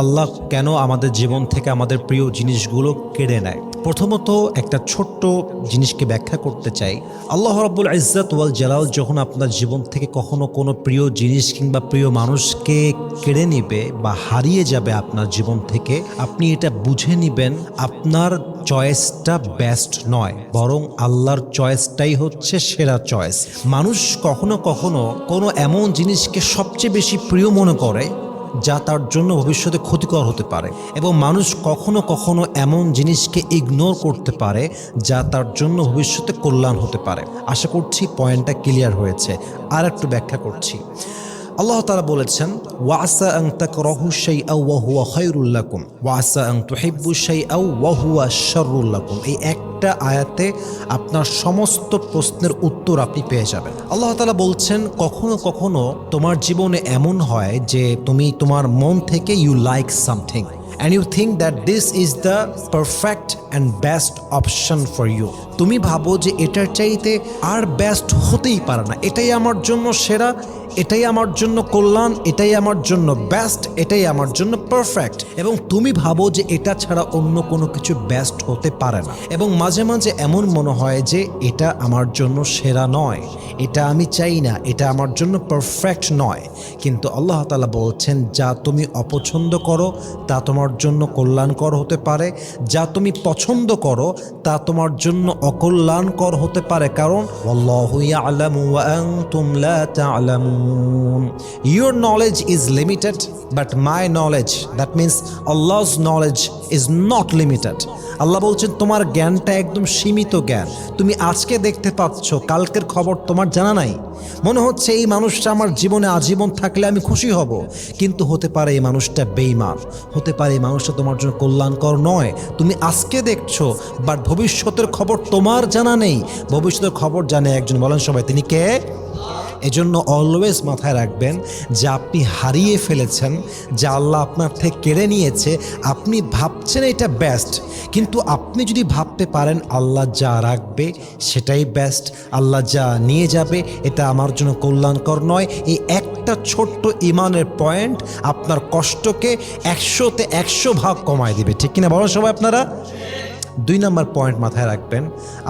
আল্লাহ কেন আমাদের জীবন থেকে আমাদের প্রিয় জিনিসগুলো কেড়ে নেয়? প্রথমত একটা ছোট্ট জিনিসকে ব্যাখ্যা করতে চাই। আল্লাহ রাব্বুল ইজ্জত ওয়াল জালাল যখন আপনার জীবন থেকে কখনো কোনো প্রিয় জিনিস কিংবা প্রিয় মানুষকে কেড়ে নেবে বা হারিয়ে যাবে আপনার জীবন থেকে, আপনি এটা বুঝে নেবেন আপনার চয়েসটা বেস্ট নয়, বরং আল্লাহর চয়েসটাই হচ্ছে সেরা চয়েস। মানুষ কখনো কখনো কোনো এমন জিনিসকে সবচেয়ে বেশি প্রিয় মনে করে যা তার জন্য ভবিষ্যতে ক্ষতিকর হতে পারে, এবং মানুষ কখনো কখনো এমন জিনিসকে ইগনোর করতে পারে যা তার জন্য ভবিষ্যতে কল্যাণ হতে পারে। আশা করছি পয়েন্টটা ক্লিয়ার হয়েছে। আর একটু ব্যাখ্যা করছি। আল্লাহ তাআলা বলেছেন, ওয়াসা আন তাকরাহু শাইআন ওয়া হুয়া খায়রুল লাকুম ওয়াসা আন তুহিব্বু শাইআন ওয়া হুয়া শাররুল লাকুম। এই একটা আয়াতে আপনার সমস্ত প্রশ্নের উত্তর আপনি পেয়ে যাবেন। আল্লাহ তাআলা বলছেন, কখনো কখনো তোমার জীবনে এমন হয় যে তুমি তোমার মন থেকে you like something and you think that this is the perfect and best option for you. তুমি ভাবো যে এটার চাইতে আর বেস্ট হতেই পারে না, এটাই আমার জন্য সেরা, এটাই আমার জন্য কল্যাণ, এটাই আমার জন্য বেস্ট, এটাই আমার জন্য পারফেক্ট, এবং তুমি ভাবো যে এটা ছাড়া অন্য কোনো কিছু বেস্ট হতে পারে না। এবং মাঝে মাঝে এমন মনে হয় যে এটা আমার জন্য সেরা নয়, এটা আমি চাই না, এটা আমার জন্য পারফেক্ট নয়। কিন্তু আল্লাহ তাআলা বলছেন, যা তুমি অপছন্দ করো তা তোমার জন্য কল্যাণকর হতে পারে, যা তুমি পছন্দ করো তা তোমার জন্য অকল্যাণকর হতে পারে, কারণ আল্লাহু ইয়ালামু ওয়া আনতুম লা তা'লামুন। Your knowledge is limited, but my knowledge, that means Allah's knowledge, is not limited. আল্লাহ বলছেন, তোমার জ্ঞানটা একদম সীমিত জ্ঞান। তুমি আজকে দেখতে পাচ্ছ, কালকের খবর তোমার জানা নাই। মনে হচ্ছে এই মানুষটা আমার জীবনে আজীবন থাকলে আমি খুশি হব, কিন্তু হতে পারে এই মানুষটা বেঈমান, হতে পারে এই মানুষটা তোমার জন্য কল্যাণকর নয়। তুমি আজকে দেখছো, বাট ভবিষ্যতের খবর তোমার জানা নেই। ভবিষ্যতের খবর জানে একজন, বলেন সবাই, তিনি কে? এজন্য অলওয়েজ মাথায় রাখবেন যে আপনি হারিয়ে ফেলেছেন, যা আল্লাহ আপনার থেকে কেড়ে নিয়েছে। আপনি ভাবছেন এটা বেস্ট, কিন্তু আপনি যদি ভাবতে পারেন আল্লাহ যা রাখবে সেটাই বেস্ট, আল্লাহ যা নিয়ে যাবে এটা আমার জন্য কল্যাণকর নয়, এই একটা ছোট্ট ইমানের পয়েন্ট আপনার কষ্টকে 100-তে 100 ভাগ কমায় দিবে। ঠিক কিনা বলেন সবাই আপনারা? 2 নম্বর পয়েন্ট মাথায় রাখবেন,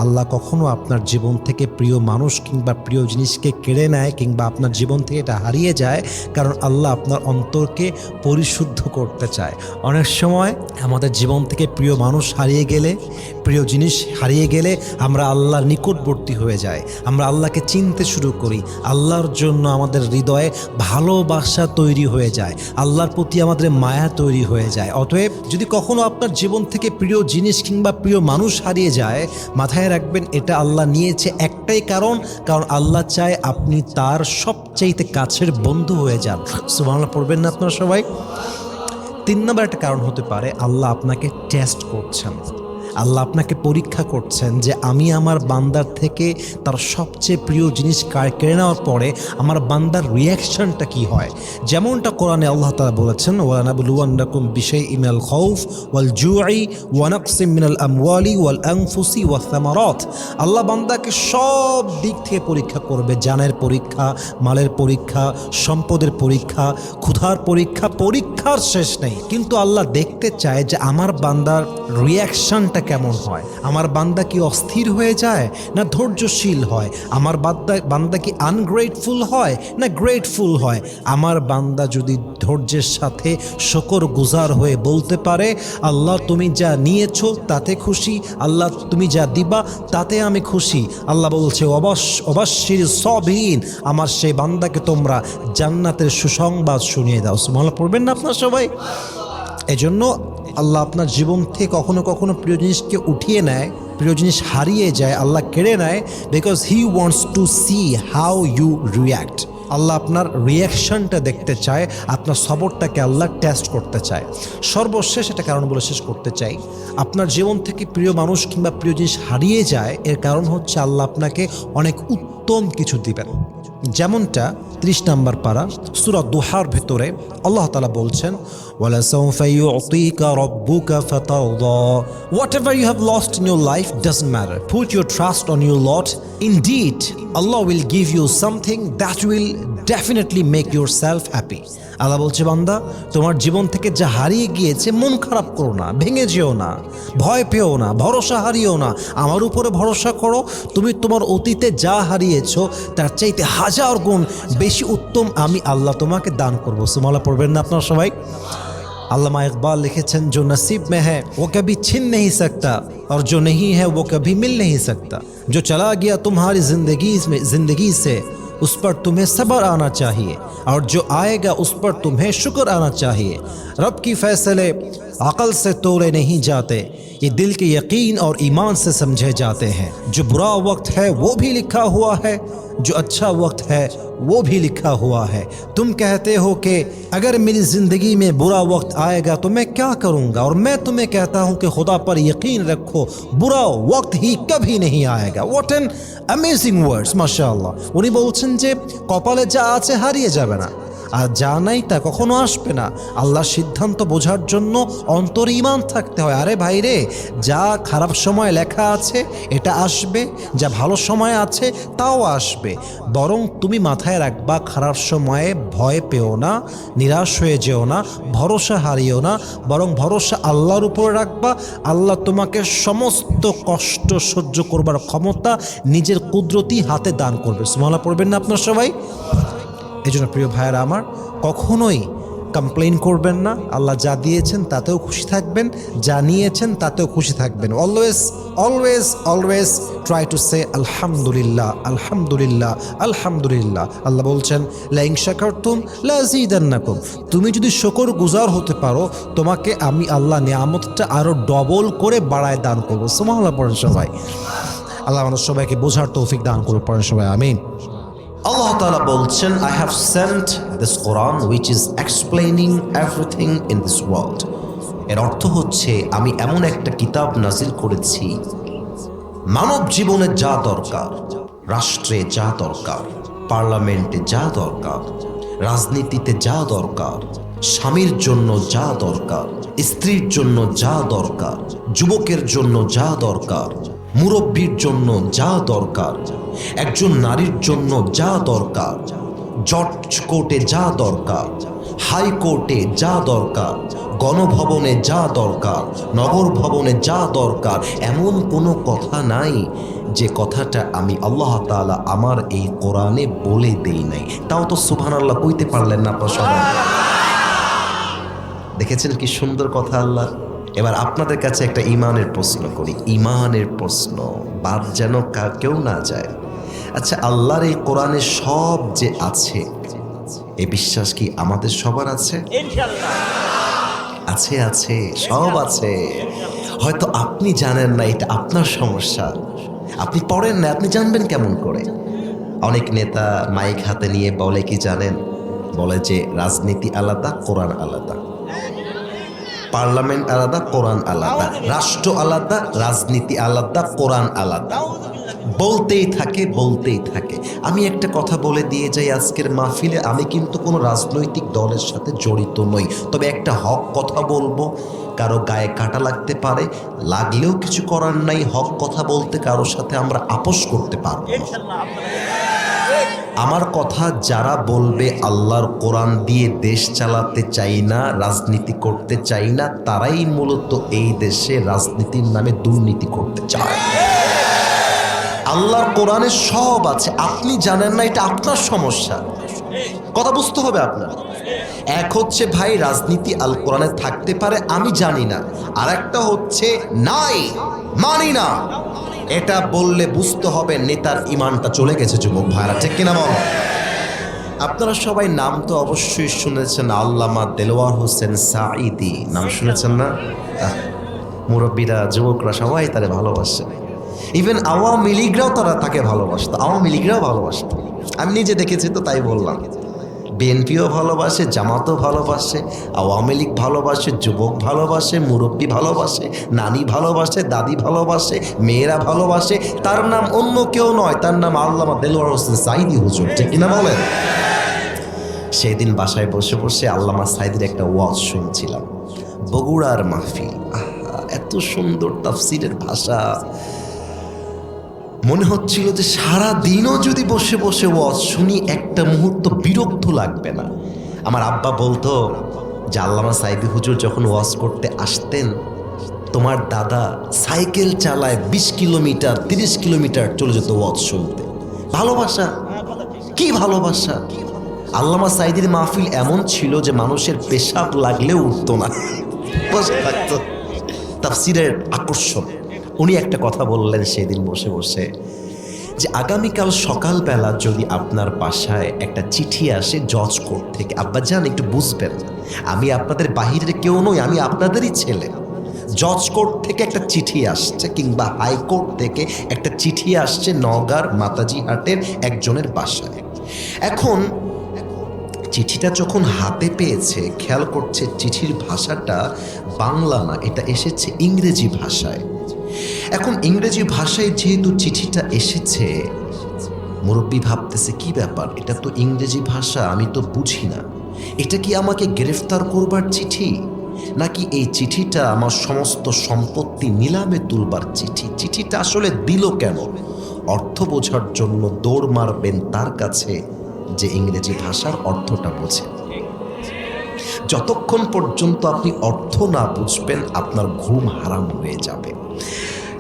আল্লাহ কখনো আপনার জীবন থেকে প্রিয় মানুষ কিংবা প্রিয় জিনিসকে কেড়ে নেয় কিংবা আপনার জীবন থেকে এটা হারিয়ে যায় কারণ আল্লাহ আপনার অন্তরকে পরিশুদ্ধ করতে চায়। অনেক সময় আমাদের জীবন থেকে প্রিয় মানুষ হারিয়ে গেলে, প্রিয় জিনিস হারিয়ে গেলে আমরা আল্লাহর নিকটবর্তী হয়ে যাই, আমরা আল্লাহকে চিনতে শুরু করি, আল্লাহর জন্য আমাদের হৃদয়ে ভালোবাসা তৈরি হয়ে যায়, আল্লাহর প্রতি আমাদের মায়া তৈরি হয়ে যায়। অতএব যদি কখনো আপনার জীবন থেকে প্রিয় জিনিস কিংবা প্রিয় মানুষ হারিয়ে যায়, মাথায় রাখবেন এটা আল্লাহ নিয়েছে একটাই কারণ আল্লাহ চায় আপনি তার সবচাইতে কাছের বন্ধু হয়ে যান। সুবহানাল্লাহ পড়বেন না আপনারা সবাই? 3 নম্বর একটা কারণ হতে পারে, আল্লাহ আপনাকে টেস্ট করছেন, আল্লাহ আপনাকে পরীক্ষা করছেন যে আমি আমার বান্দার থেকে তার সবচেয়ে প্রিয় জিনিস কেড়ে নেওয়ার পরে আমার বান্দার রিয়াকশনটা কি হয়। যেমনটা কোরআনে আল্লাহ তাআলা বলেছেন, ওয়ালানাবলুওয়ান্নাকুম বিশাইইম মিনাল খাউফ ওয়াল জুই ওয়া নাকসিম মিনাল আমওয়ালি ওয়াল আনফুসি ওয়াস সামারাত। আল্লাহ বান্দাকে সব দিক থেকে পরীক্ষা করবে, জানের পরীক্ষা, মালের পরীক্ষা, সম্পদের পরীক্ষা, ক্ষুধার পরীক্ষা, পরীক্ষার শেষ নেই। কিন্তু আল্লাহ দেখতে চায় যে আমার বান্দার রিয়াকশনটা কেমন হয়, আমার বান্দা কি অস্থির হয়ে যায় না ধৈর্যশীল হয়, আমার বান্দা কি আনগ্রেটফুল হয় না গ্রেটফুল হয়। আমার বান্দা যদি ধৈর্যের সাথে শুকরগুজার হয়ে বলতে পারে, আল্লাহ তুমি যা নিয়েছো তাতে খুশি, আল্লাহ তুমি যা দিবা তাতে আমি খুশি। আল্লাহ বলছে, অবশ্যই সবিন, আমার সেই বান্দাকে তোমরা জান্নাতের সুসংবাদ শুনিয়ে দাও। সুবহানাল্লাহ পড়বেন না আপনারা সবাই? এজন্য আল্লাহ আপনার জীবন থেকে কখনো কখনো প্রিয় জিনিসকে উঠিয়ে নেয়, প্রিয় জিনিস হারিয়ে যায়, আল্লাহ কেড়ে নেয়, because he wants to see how you react. Allah আপনার রিয়াকশনটা দেখতে চায়, আপনার সবরটাকে আল্লাহ টেস্ট করতে চায়। সর্বশেষ একটা কারণ বলে শেষ করতে চাই, আপনার জীবন থেকে প্রিয় মানুষ কিংবা প্রিয় জিনিস হারিয়ে যায় এর কারণ হচ্ছে আল্লাহ আপনাকে অনেক উত্তম কিছু দিবেন। যেমনটা 30 নম্বর পারা সূরা দুহার ভেতরে আল্লাহ তাআলা বলছেন, ওয়ালাসাউফা ইউতিকা রাব্বুকা ফাতারদা, whatever you have lost in your life doesn't matter, put your trust on your Lord, indeed Allah will give you something that will definitely make yourself happy. আল্লাহ বলছে, বান্দা তোমার জীবন থেকে যা হারিয়ে গিয়েছে মন খারাপ করো না, ভেঙে যেও না, ভয় পেও না, ভরসা হারিও না, আমার উপরে ভরসা করো। তুমি তোমার অতীতে যা হারিয়েছো তার চাইতে হাজার গুণ বেশি উত্তম আমি আল্লাহ তোমাকে দান করবো। সুবহানাল্লাহ পড়বেন না আপনারা সবাই? अल्लामा इकबाल लिखेছেন, जो नसीब में है वो कभी छिन नहीं सकता और जो नहीं है वो कभी मिल नहीं सकता, जो चला गया तुम्हारी जिंदगी से उस पर तुम्हें सब्र आना चाहिए और जो आएगा उस पर तुम्हें शुक्र आना चाहिए। रब की फैसले अकल से तोड़े नहीं जाते, ये दिल के यकीन और ईमान से समझे जाते हैं। जो बुरा वक्त है वो भी लिखा हुआ है, जो अच्छा वक्त है वो भी लिखा हुआ है। तुम कहते हो कि अगर मेरी ज़िंदगी में बुरा वक्त आएगा तो मैं क्या करूँगा, और मैं तुम्हें कहता हूँ कि खुदा पर यकीन रखो, बुरा वक्त ही कभी नहीं आएगा। व्हाट एन अमेजिंग वर्ड्स, माशाআল্লাহ। উনি বলছেন যে কপালে যা আছে হারিয়ে যাবে না, আর যা নাই তা কখনো আসবে না। আল্লাহর সিদ্ধান্ত বোঝার জন্য অন্তরে ঈমান থাকতে হয়। আরে ভাই রে, যা খারাপ সময় লেখা আছে এটা আসবে, যা ভালো সময় আছে তাও আসবে। বরং তুমি মাথায় রাখবা, খারাপ সময়ে ভয় পেও না, নিরাশ হয়ে যেও না, ভরসা হারিও না, বরং ভরসা আল্লাহর উপরে রাখবা। আল্লাহ তোমাকে সমস্ত কষ্ট সহ্য করবার ক্ষমতা নিজের কুদরতি হাতে দান করবে। সুবহানাল্লাহ পড়বেন না আপনারা সবাই? এই জন্য প্রিয় ভাইয়েরা আমার, কখনোই কমপ্লেন করবেন না। আল্লাহ যা দিয়েছেন তাতেও খুশি থাকবেন, যা নিয়েছেন তাতেও খুশি থাকবেন। Always always always try to say আলহামদুলিল্লাহ, আলহামদুলিল্লাহ, আলহামদুলিল্লাহ। আল্লাহ বলছেন, লা ইন শাকারতুম লাযীদান্নাকুম, তুমি যদি শুকর গুজার হতে পারো তোমাকে আমি আল্লাহ নিয়ামতটা আরও ডবল করে বাড়ায় দান করবো। সুবহানাল্লাহ পড়েন সবাই। আল্লাহ আমাদের সবাইকে বোঝার তৌফিক দান করুন, পড়েন সবাই আমিন। Allah Ta'ala বলছেন, I have sent this Quran which is explaining everything in this world. এর অর্থ হচ্ছে আমি এমন একটা কিতাব নাজিল করেছি, মানব জীবনে যা দরকার, রাষ্ট্রে যা দরকার, পার্লামেন্টে যা দরকার, রাজনীতিতে যা দরকার, স্বামীর জন্য যা দরকার, স্ত্রীর জন্য যা দরকার, যুবকের জন্য যা দরকার, মুরব্বীর জন্য যা দরকার, একজন নারীর জন্য যা দরকার, জজ কোর্টে যা দরকার, হাইকোর্টে যা দরকার, গণভবনে যা দরকার, নগর ভবনে যা দরকার, এমন কোনো কথা নাই যে কথাটা আমি আল্লাহ তাআলা আমার এই কোরআনে বলে দেই নাই। তাও তো সুবহানাল্লাহ কইতে পারলেন না আপনারা সবাই। দেখেছেন কি সুন্দর কথা আল্লাহ। এবার আপনাদের কাছে একটা ইমানের প্রশ্ন করি, ইমানের প্রশ্ন, বাদ যেন কেউ না যায়। আচ্ছা, আল্লাহর এই কোরআনে সব যে আছে, এই বিশ্বাস কি আমাদের সবার আছে? আছে, আছে, সব আছে। হয়তো আপনি জানেন না, এটা আপনার সমস্যা। আপনি পড়েন না, আপনি জানবেন কেমন করে? অনেক নেতা মাইক হাতে নিয়ে বলে কি জানেন? বলে যে রাজনীতি আলাদা, কোরআন আলাদা, পার্লামেন্ট আলাদা, কোরআন আলাদা, রাষ্ট্র আলাদা, রাজনীতি আলাদা, কোরআন আলাদা। বলতেই থাকে, বলতেই থাকে। আমি একটা কথা বলে দিয়ে যাই আজকের মাহফিলে, আমি কিন্তু কোনো রাজনৈতিক দলের সাথে জড়িত নই, তবে একটা হক কথা বলবো। কারো গায়ে কাটা লাগতে পারে, লাগলেও কিছু করার নাই। হক কথা বলতে কারোর সাথে আমরা আপোষ করতে পারবো না। আমার কথা যারা বলবে আল্লাহর কোরআন দিয়ে দেশ চালাতে চাই না, রাজনীতি করতে চাই না, তারাই মূলত এই দেশে রাজনীতির নামে দুর্নীতি করতে চায়। আল্লাহর কোরআনে সব আছে, আপনি জানেন না, এটা আপনার সমস্যা। কথা বুঝতে হবে আপনার। এক হচ্ছে ভাই রাজনীতি আল কোরআনে থাকতে পারে, আমি জানি না। আর একটা হচ্ছে নাই, মানি না। এটা বললে বুঝতে হবে নেতার ইমানটা চলে গেছে। যুবক ভাইরা, ঠিক কিনা বল? আপনারা সবাই নাম তো অবশ্যই শুনেছেন, আল্লামা দেলোয়ার হোসেন সাঈদী নাম শুনেছেন না? মুরব্বীরা, যুবকরা সবাই তারে ভালোবাসে। ইভেন আওয়ামী লীগরাও তাকে ভালোবাসতো, আওয়ামী লীগরাও ভালোবাসতো। আমি নিজে দেখেছি তো তাই বললাম। বিএনপিও ভালোবাসে, জামাতও ভালোবাসে, আওয়ামী লীগ ভালোবাসে, যুবক ভালোবাসে, মুরব্বী ভালোবাসে, নানি ভালোবাসে, দাদি ভালোবাসে, মেয়েরা ভালোবাসে। তার নাম অন্য কেউ নয়, তার নাম আল্লামা দেলোয়ার হোসেন সাঈদী হুজুর, ঠিক কিনা বলেন? সেদিন বাসায় বসে বসে আল্লামা সাঈদীর একটা ওয়াজ শুনছিলাম, বগুড়ার মাহফিল। এত সুন্দর তাফসীরের ভাষা, মনে হচ্ছিল যে সারা দিনও যদি বসে বসে ওয়াজ শুনি একটা মুহূর্ত বিরক্ত লাগবে না। আমার আব্বা বলতো যে আল্লামা সাঈদী হুজুর যখন ওয়াজ করতে আসতেন, তোমার দাদা সাইকেল চালায় 20 কিলোমিটার 30 কিলোমিটার চলে যেত ওয়াজ শুনতে। ভালোবাসা, কি ভালোবাসা! আল্লামা সাঈদীর মাহফিল এমন ছিল যে মানুষের পেশাব লাগলেও উঠতো না, বসে থাকতো। তাফসীরের আকর্ষণ। উনি একটা কথা বললেন সেদিন বসে বসে, যে আগামীকাল সকালবেলা যদি আপনার বাসায় একটা চিঠি আসে জজ কোর্ট থেকে, আব্বা যান একটু বুঝবেন, আমি আপনাদের বাহিরের কেউ নই, আমি আপনাদেরই ছেলে। জজ কোর্ট থেকে একটা চিঠি আসছে, কিংবা হাইকোর্ট থেকে একটা চিঠি আসছে নওগাঁর মাতাজি হাটের একজনের বাসায়। এখন চিঠিটা যখন হাতে পেয়েছে, খেয়াল করছে চিঠির ভাষাটা বাংলা না, এটা এসেছে ইংরেজি ভাষায়। এখন ইংরেজি ভাষায় যেহেতু চিঠিটা এসেছে, মুরব্বী ভাবতেছে কি ব্যাপার, এটা তো ইংরেজি ভাষা, আমি তো বুঝি না, এটা কি আমাকে গ্রেফতার করবার চিঠি, নাকি এই চিঠিটা আমার সমস্ত সম্পত্তি নিলামে তুলবার চিঠি? চিঠিটা আসলে দিল কেন? অর্থ বোঝার জন্য দৌড় মারবেন তার কাছে যে ইংরেজি ভাষার অর্থটা বোঝে। যতক্ষণ পর্যন্ত আপনি অর্থ না বুঝবেন, আপনার ঘুম হারাম হয়ে যাবে।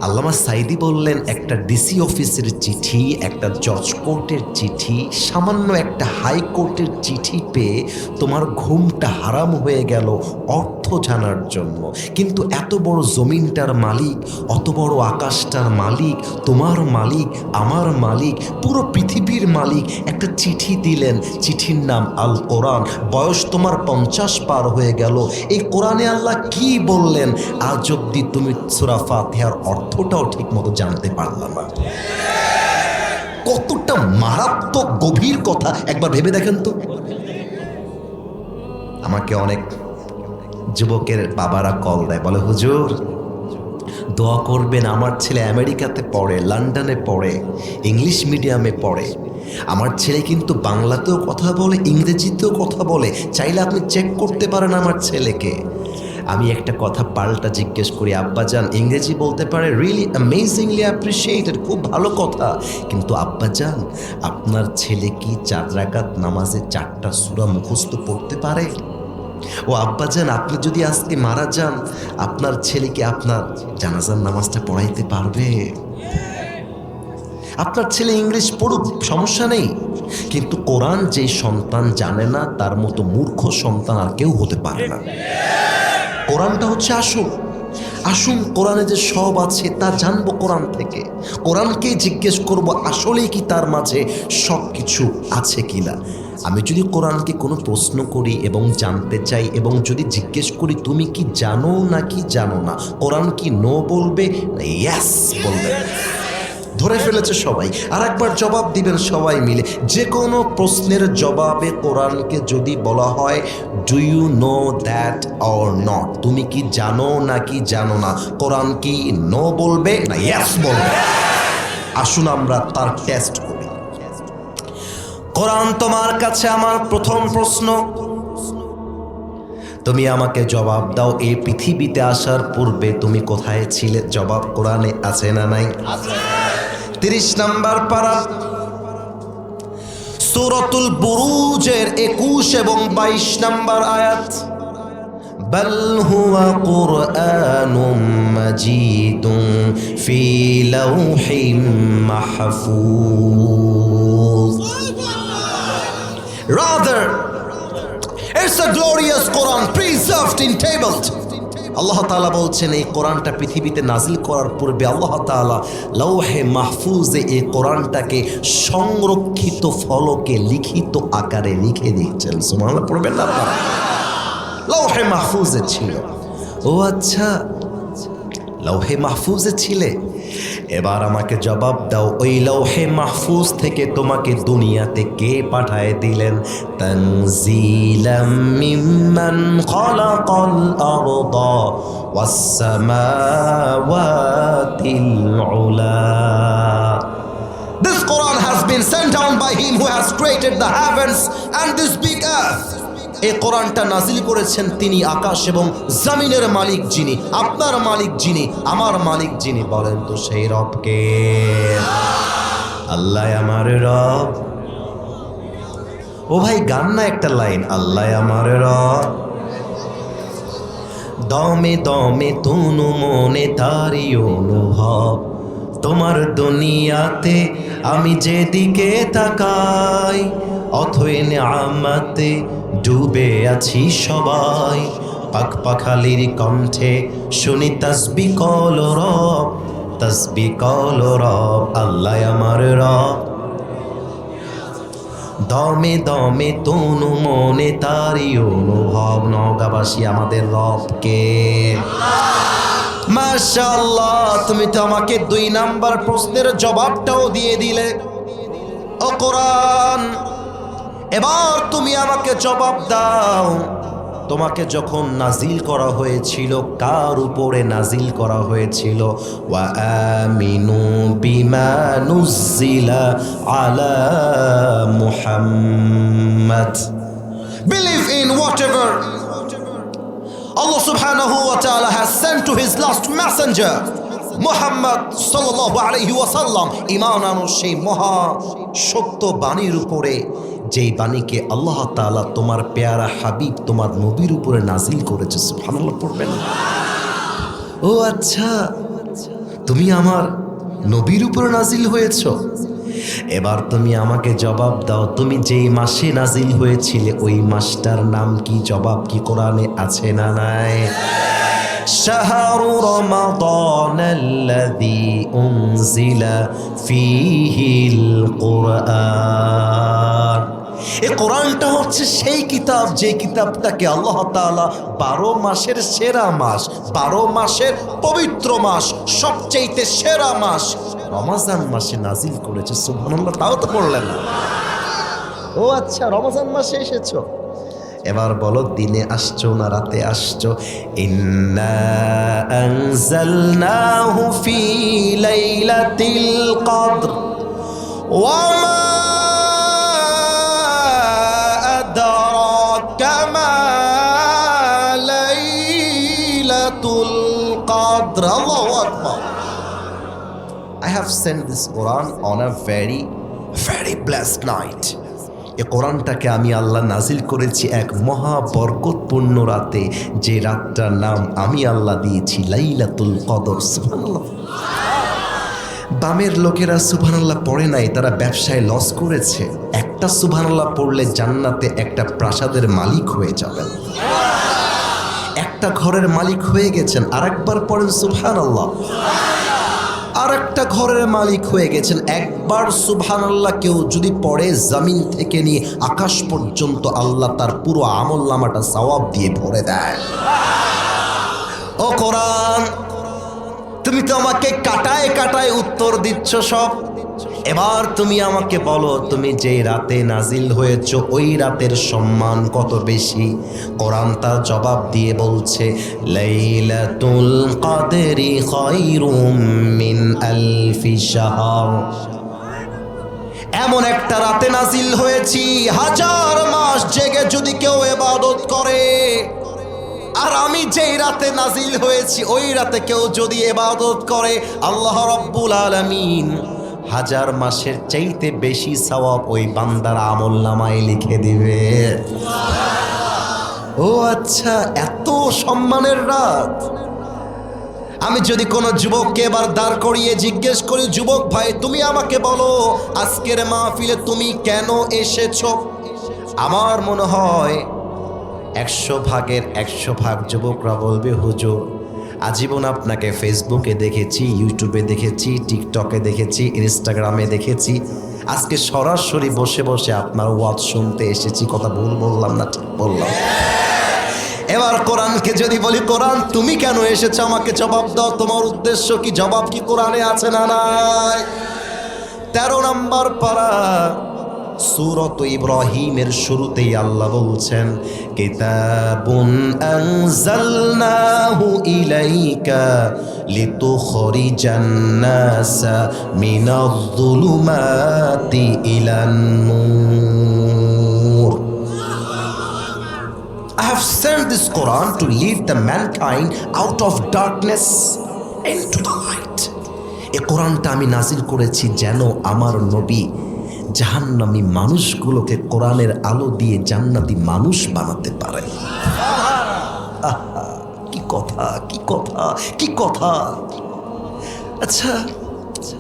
আল্লামা সাঈদী বললেন, একটা ডিসি অফিসের চিঠি, একটা জজ কোর্টের চিঠি, সামান্য একটা হাইকোর্টের চিঠি পেয়ে তোমার ঘুমটা হারাম হয়ে গেল অর্থ জানার জন্য। কিন্তু এত বড় জমিনটার মালিক, অত বড় আকাশটার মালিক, তোমার মালিক, আমার মালিক, পুরো পৃথিবীর মালিক একটা চিঠি দিলেন, চিঠির নাম আল কোরআন। বয়স তোমার 50 পার হয়ে গেল, এই কোরআনে আল্লাহ কি বললেন আজ অব্দি তুমি সূরা ফাতিহার অর্থটাও ঠিক মতো জানতে পারলাম না। কতটা মারাত্মক গভীর কথা একবার ভেবে দেখেন তো। আমাকে অনেক যুবকের বাবারা কল দেয়, বলে হুজুর দোয়া করবেন, আমার ছেলে আমেরিকাতে পড়ে, লন্ডনে পড়ে, ইংলিশ মিডিয়ামে পড়ে, আমার ছেলে কিন্তু বাংলাতেও কথা বলে, ইংরেজিতেও কথা বলে, চাইলে আপনি চেক করতে পারেন আমার ছেলেকে। আমি একটা কথা পাল্টা জিজ্ঞেস করি, আব্বাজান ইংরেজি বলতে পারে, রিয়েলি অ্যামেজিংলি অ্যাপ্রিসিয়েটেড, খুব ভালো কথা, কিন্তু আব্বাজান আপনার ছেলে কি 4 রাকাত নামাজে 4টা সূরা মুখস্থ পড়তে পারে? ও আব্বাজান আপনি যদি আজকে মারা যান, আপনার ছেলেকে আপনার জানাজার নামাজটা পড়াইতে পারবে? আপনার ছেলে ইংলিশ পড়ুক, সমস্যা নেই, কিন্তু কোরআন যে সন্তান জানে না, তার মতো মূর্খ সন্তান আর কেউ হতে পারে না। কোরআনটা হচ্ছে আসল। আসুন কোরআনে যে সব আছে তা জানবো কোরআন থেকে। কোরআনকে জিজ্ঞেস করব আসলেই কি তার মাঝে সব কিছু আছে কিনা। আমি যদি কোরআনকে কোনো প্রশ্ন করি এবং জানতে চাই, এবং যদি জিজ্ঞেস করি তুমি কি জানো নাকি জানো না, কোরআন কি নো বলবে না ইয়েস বলবে? ধরে ফেলেছে সবাই। আর একবার জবাব দিবেন সবাই মিলে। যে কোনো প্রশ্নের জবাবে কোরআনকে যদি বলা হয় do you know that or not, তুমি কি জানো নাকি জানো না, কোরআন কি নো বলবে না ইয়েস বলবে? আসুন আমরা তার টেস্ট করি। কোরআন তোমার কাছে আমার প্রথম প্রশ্ন, তুমি আমাকে জবাব দাও, এই পৃথিবীতে আসার পূর্বে তুমি কোথায় ছিলে? জবাব কোরআনে আছে না নাই? 30 নম্বর পারা সূরাতুল বুরুজের 21 এবং 22 নম্বর আয়াত, বাল হুয়া কুরআনুম মাজিদুন ফি লাউহিম Mahfuz. Rather, it's a glorious Quran preserved in tables. আল্লাহ তাআলা বলছেন এই কোরআনটা পৃথিবীতে নাজিল করার পূর্বে আল্লাহ তাআলা লৌহে মাহফুজে এই কোরআনটাকে সংরক্ষিত ফলকে লিখিত আকারে লিখে দিচ্ছেন। সুবহানাল্লাহ পড়বেন না আপনারা? লৌহে মাহফুজে ছিল। ও আচ্ছা, লৌহে মাহফুজে ছিলে। এবার আমাকে জবাব দাও, ওই লৌহে মাহফুজ থেকে তোমাকে দুনিয়াতে কে পাঠায় দিলেন? তানজিলাম মিম্মান খালাকাল আরদা ওয়াস সামাওয়াতিল উলা। This Quran has been sent down by him who has created the heavens and this big earth. এই কোরআনটা নাজিল করেছেন তিনি, আকাশ এবং জমিনের মালিক যিনি, আপনার মালিক যিনি, আমার মালিক যিনি। বলেন তো সেই রবকে? আল্লাহ আমার রব। ও ভাই, গান না একটা লাইন, আল্লাহ আমার রব। দমে দমে তনু মনে তারি অনুভব, তোমার দুনিয়াতে আমি যেদিকে তাকাই, অথই নিয়ামতে ডুবে আছি সবাই। পাক পাখালির কণ্ঠে শুনি তাসবিহ কল রব, তাসবিহ কল রব। আল্লাহ আমার রব। দমে দমে তনু মনে তারি অনুভব। নওগাঁবাসী আমাদের রবকে। মাশাআল্লাহ, তুমি তো আমাকে 2 নাম্বার প্রশ্নের জবাবটাও দিয়ে দিলে। ও কোরআন, এবার তুমি আমাকে জবাব দাও, তোমাকে যখন নাজিল করা হয়েছিল কার উপরে নাজিল করা হয়েছিল? ওয়া আমিনু বিমা নুজিলা আলা Muhammad. Believe in whatever Allah subhanahu wa ta'ala has sent to his last messenger Muhammad sallallahu alayhi wa sallam। ঈমান আনো সেই মহা সত্য বাণীর উপরে, যেই বাণীকে আল্লাহ তাআলা তোমার পেয়ারা হাবিব তোমার নবীর উপরে নাজিল করেছে। সুবহানাল্লাহ পড়বেন। ও আচ্ছা, তুমি আমার নবীর উপরে নাজিল হয়েছো। এবার তুমি আমাকে জবাব দাও, তুমি যেই মাসে নাজিল হয়েছিলে ওই মাসটার নাম কি? জবাব কি কোরআনে আছে না নাই? শাহরু রমাদানাল্লাযী উনজিলা ফীহিল কুরআন। এই কোরআনটা হচ্ছে সেই কিতাব, যে কিতাবটাকে আল্লাহ তাআলা 12 মাসের সেরা মাস, 12 মাসের পবিত্র মাস, সবচেয়ে সেরা মাস রমজান মাসে নাজিল করেছে। সুবহানাল্লাহ, তাও তো পড়লেন না। ও আচ্ছা, রমজান মাসে এসেছো। এবার বলো, দিনে আসছো না রাতে আসছো? ইন্না আনজালনাহু ফি লাইলাতিল কদর ওয়া মা আদরাকা মা লাইলাতুল কদর। আল্লাহু আকবার। I have sent this Quran on a very blessed night. এই কোরআনটাকে আমি আল্লাহ নাজিল করেছি এক মহা বরকতপূর্ণ রাতে, যে রাতটার নাম আমি আল্লাহ দিয়েছি লাইলাতুল কদর। সুবহানাল্লাহ। বামের লোকেরা সুবহানাল্লাহ পড়ে নাই, তারা ব্যবসায় লস করেছে। একটা সুবহানাল্লাহ পড়লে জান্নাতে একটা প্রাসাদের মালিক হয়ে যাবেন, একটা ঘরের মালিক হয়ে গেছেন। আরেকবার পড়েন সুবহানাল্লাহ, আর একটা ঘরের মালিক হয়ে গেছেন। একবার সুবহানাল্লাহ কেউ যদি পড়ে, জমিন থেকে নিয়ে আকাশ পর্যন্ত আল্লাহ তার পুরো আমলনামাটা সওয়াব দিয়ে ভরে দেয়। ও কোরআন, তুমি তো আমাকে কাটায় কাটায় উত্তর দিচ্ছ সব। এবার তুমি আমাকে বলো, তুমি যেই রাতে নাজিল হয়েছ ওই রাতের সম্মান কত বেশি? কোরআন তার জবাব দিয়ে বলছে, লাইলাতুল কদরি খায়রুম মিন আলফি শাহর। এমন একটা রাতে নাজিল হয়েছি, 1000 মাস জেগে যদি কেউ ইবাদত করে। আর আমি যেই রাতে নাজিল হয়েছি ওই রাতে কেউ যদি ইবাদত করে, আল্লাহ রাব্বুল আলামিন 1000 মাসের চাইতে বেশি সওয়াব ওই বান্দার আমলনামায় লিখে দিবে। ও আচ্ছা, এত সম্মানের রাত। আমি যদি কোনো যুবককে এবার দাঁড় করিয়ে জিজ্ঞেস করি, যুবক ভাই তুমি আমাকে বলো আজকের মাহফিলে তুমি কেন এসেছো? আমার মনে হয় 100 ভাগের 100 ভাগ যুবকরা বলবে, হুজুর আজীবন আপনাকে ফেসবুকে দেখেছি, ইউটিউবে দেখেছি, টিকটকে দেখেছি, ইনস্টাগ্রামে দেখেছি, আজকে সরাসরি বসে বসে আপনার ওয়াজ শুনতে এসেছি। কথা ভুল বললাম না ঠিক বললাম? এবার কোরআনকে যদি বলি, কোরআন তুমি কেন এসেছো আমাকে জবাব দাও, তোমার উদ্দেশ্য কি, জবাব কি কোরআনে আছে না নাই? 13 নম্বর পারা সূরাত ইব্রাহিমের শুরুতেই আল্লাহ বলছেন, কিতাবুন আনজালনাহু ইলাইকা লিতুখরিজান নাসা মিনায-যুলুমাতি ইলান নূর। I have sent this Quran to lead the mankind out of darkness into the light. এই কোরআনটা আমি নাজিল করেছি যেন আমার নবী জাহান্নামী মানুষগুলোকে কোরআনের আলো দিয়ে জান্নাতি মানুষ বানাতে পারে। আহা, কি কথা, কি কথা, কি কথা! আচ্ছা,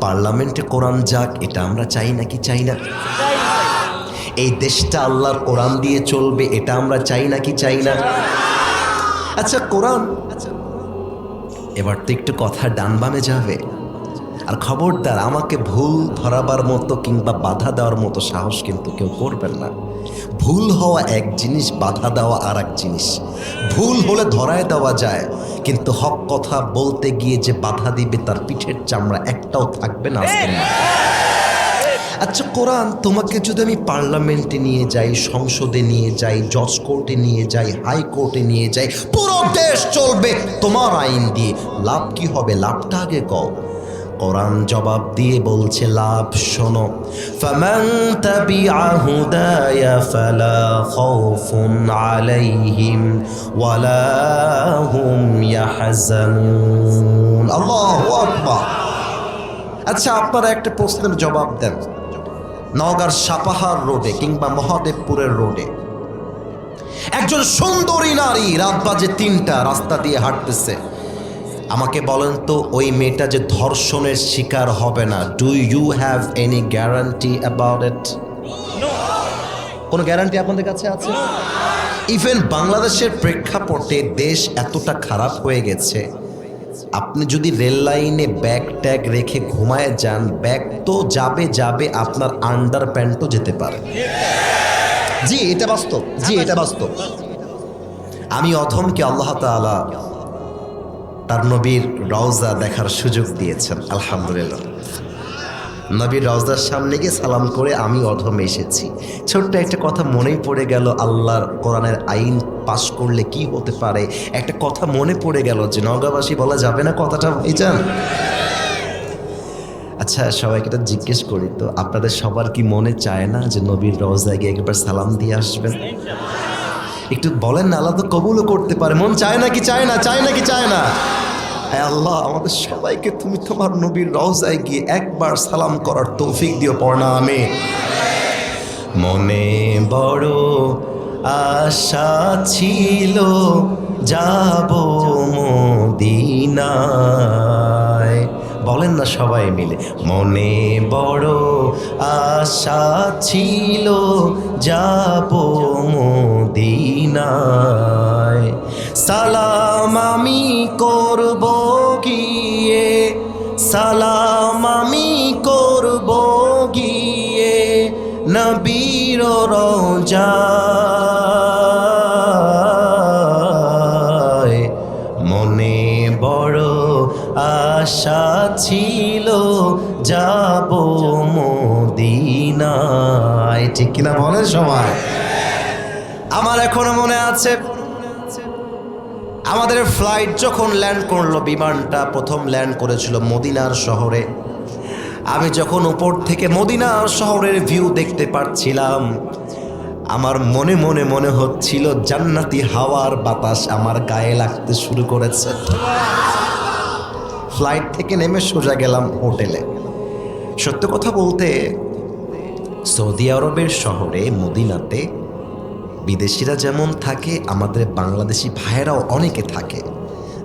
পার্লামেন্টে কোরআন যাক, এটা আমরা চাই নাকি চাই না? এই দেশটা আল্লাহর কোরআন দিয়ে চলবে, এটা আমরা চাই নাকি চাই না? আচ্ছা, কোরআন এবার তো একটু কথা ডান বামে যাবে। আর খবরদার, আমাকে ভুল ধরাবার মতো কিংবা বাধা দেওয়ার মতো সাহস কিন্তু কেউ করবেন না। ভুল হওয়া এক জিনিস, বাধা দেওয়া আর এক জিনিস। ভুল হলে ধরায় দেওয়া যায়, কিন্তু হক কথা বলতে গিয়ে যে বাধা দিবে তার পিঠের চামড়া একটাও থাকবে না আজকের না। আচ্ছা, কোরআন তোমাকে যদি আমি পার্লামেন্টে নিয়ে যাই, সংসদে নিয়ে যাই, জজ কোর্টে নিয়ে যাই, হাইকোর্টে নিয়ে যাই, পুরো দেশ চলবে তোমার আইন দিয়ে, লাভ কি হবে? লাভটা আগে কও। কোরআন জবাব দিয়ে বলছে, লাভ শোনো, ফামান তাবিআ হুদায়া ফালা খাউফুন আলাইহিম ওয়ালা হুম ইয়াহজানুন। আল্লাহু আকবার। আচ্ছা, আপনারা একটা প্রশ্নের জবাব দেন। নওগাঁর সাপাহার রোডে কিংবা মহাদেবপুরের রোডে একজন সুন্দরী নারী রাত বাজে 3টা রাস্তা দিয়ে হাঁটতেছে। আমাকে বলেন তো, ওই মেয়েটা যে ধর্ষণের শিকার হবে না, do you have any guarantee about it? কোনো গ্যারান্টি আপনাদের কাছে আছে? ইভেন বাংলাদেশের প্রেক্ষাপটে দেশ এতটা খারাপ হয়ে গেছে, আপনি যদি রেল লাইনে ব্যাগ ট্যাগ রেখে ঘুমায় যান, ব্যাগ তো যাবে যাবে, আপনার আন্ডার প্যান্টও যেতে পারে। জি, এটা বাস্তব। জি, এটা বাস্তব। আমি অধমকে আল্লাহ তাআলা তার নবীর রওজা দেখার সুযোগ দিয়েছেন, আলহামদুলিল্লাহ। নবীর রওজার সামনে গিয়ে সালাম করে আমি অধম এসেছি। ছোট্ট একটা কথা মনেই পড়ে গেল, আল্লাহর কোরআনের আইন পাশ করলে কি হতে পারে। একটা কথা মনে পড়ে গেল যে নওগাঁবাসী বলা যাবে না কথাটা, ভাইজান? আচ্ছা, সবাইকে তো জিজ্ঞেস করি তো, আপনাদের সবার কি মনে চায় না যে নবীর রওজায় গিয়ে একবার সালাম দিয়ে আসবেন? একটু বলেন না, আল্লাহ তো কবুলও করতে পারে। মন চায় না কি চায় না? চায় না কি চায় না? হ্যাঁ আল্লাহ, আমাদের সবাইকে তুমি তোমার নবীর রওজায় গিয়ে একবার সালাম করার তৌফিক দিও, পড়না আমি। মনে বড় আশা ছিল যাব মদিনায়, বলেন না সবাই মিলে, মনে বড় আশা ছিল যাব মদিনায়, সালাম আমি করব গিয়ে, সালাম আমি করব গিয়ে নবীর রওজায়, মনে বড় আশা ছিল যাব মদিনায়। ঠিক কিনা বলেন সবাই? আমার এখনো মনে আছে, আমাদের ফ্লাইট যখন ল্যান্ড করলো, বিমানটা প্রথম ল্যান্ড করেছিল মদিনার শহরে। আমি যখন উপর থেকে মদিনার শহরের ভিউ দেখতে পাচ্ছিলাম, আমার মনে মনে মনে হচ্ছিল জান্নাতি হাওয়ার বাতাস আমার গায়ে লাগতে শুরু করেছে। ফ্লাইট থেকে নেমে সোজা গেলাম হোটেলে। সত্য কথা বলতে, সৌদি আরবের শহরে মদিনাতে বিদেশিরা যেমন থাকে, আমাদের বাংলাদেশি ভাইয়েরাও অনেকে থাকে।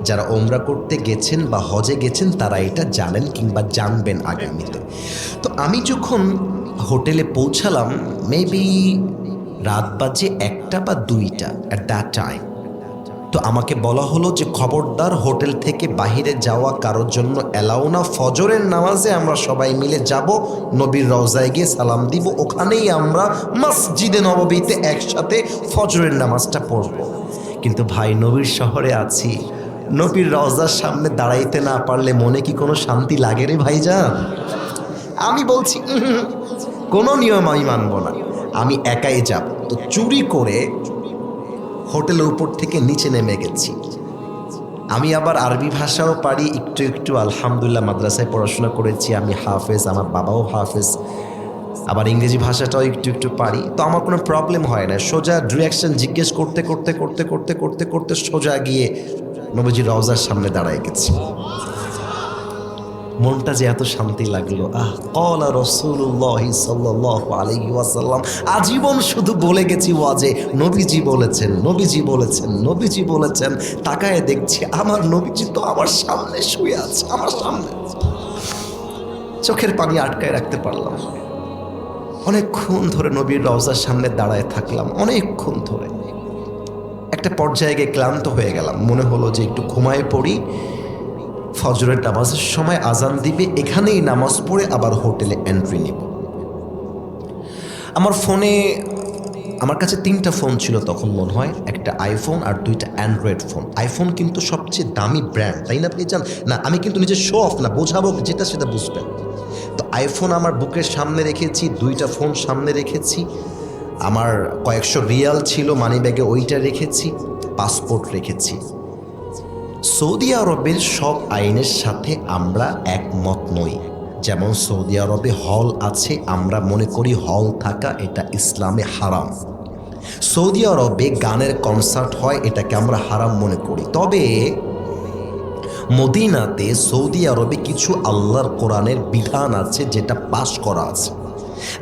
যারা ওমরা করতে গেছেন বা হজে গেছেন তারা এটা জানেন কিংবা জানবেন আগামীতে। তো আমি যখন হোটেলে পৌঁছালাম, মেবি রাত বাজে 1টা বা 2টা অ্যাট দ্যাট টাইম। তো আমাকে বলা হলো যে খবরদার, হোটেল থেকে বাহিরে যাওয়া কারোর জন্য অ্যালাউ না, ফজরের নামাজে আমরা সবাই মিলে যাব, নবীর রওজায় গিয়ে সালাম দিব, ওখানেই আমরা মসজিদে নববীতে একসাথে ফজরের নামাজটা পড়ব। কিন্তু ভাই নবীর শহরে আছি, নবীর রওজার সামনে দাঁড়াইতে না পারলে মনে কি কোনো শান্তি লাগে রে ভাইজান? আমি বলছি কোনো নিয়ম আমি মানব না, আমি একাই যাব। তো চুরি করে হোটেলের উপর থেকে নিচে নেমে গেছি। আমি আবার আরবি ভাষাও পারি একটু একটু, আলহামদুলিল্লাহ মাদ্রাসায় পড়াশোনা করেছি, আমি হাফেজ, আমার বাবাও হাফেজ, আবার ইংরেজি ভাষাটাও একটু একটু পারি। তো আমার কোনো প্রবলেম হয় না, সোজা ডিরেকশন জিজ্ঞেস করতে করতে করতে করতে করতে করতে সোজা গিয়ে নবীজির রওজার সামনে দাঁড়ায় গেছি। মনটা যে এত শান্তি লাগলো, ক্বালা রাসূলুল্লাহ সাল্লাল্লাহু আলাইহি ওয়াসাল্লাম, আজীবন শুধু বলে গেছি ওয়াজে নবীজি বলেছেন, নবীজি বলেছেন, নবীজি বলেছেন। তাকায় দেখছি আমার নবীজি তো আমার সামনে শুয়ে আছে, আমার সামনে। চোখের পানি আটকায় রাখতে পারলাম না। অনেকক্ষণ ধরে নবীর রওজার সামনে দাঁড়ায় থাকলাম, অনেকক্ষণ ধরে। একটা পর্যায়ে গিয়ে ক্লান্ত হয়ে গেলাম, মনে হলো যে একটু ঘুমায় পড়ি, ফজরের নামাজের সময় আজান দিবে, এখানেই নামাজ পড়ে আবার হোটেলে এন্ট্রি নিব। আমার ফোনে, আমার কাছে 3টা ফোন ছিল তখন মনে হয়, একটা আইফোন আর 2টা অ্যান্ড্রয়েড ফোন। আইফোন কিন্তু সবচেয়ে দামি ব্র্যান্ড, তাই না আপনি জান? না, আমি কিন্তু নিজে শো অফ না, বোঝাবো যেটা সেটা বুঝবেন। তো আইফোন আমার বুকের সামনে রেখেছি, 2টা ফোন সামনে রেখেছি, আমার কয়েকশো রিয়াল ছিল মানি ব্যাগে, ওইটা রেখেছি, পাসপোর্ট রেখেছি। সৌদি আরবের সব আইনের সাথে আমরা একমত নই। যেমন সৌদি আরবে হল আছে, আমরা মনে করি হল থাকা এটা ইসলামে হারাম। সৌদি আরবে গানের কনসার্ট হয়, এটাকে আমরা হারাম মনে করি। তবে মদিনাতে সৌদি আরবে কিছু আল্লাহর কোরআনের বিধান আছে যেটা পাশ করা আছে।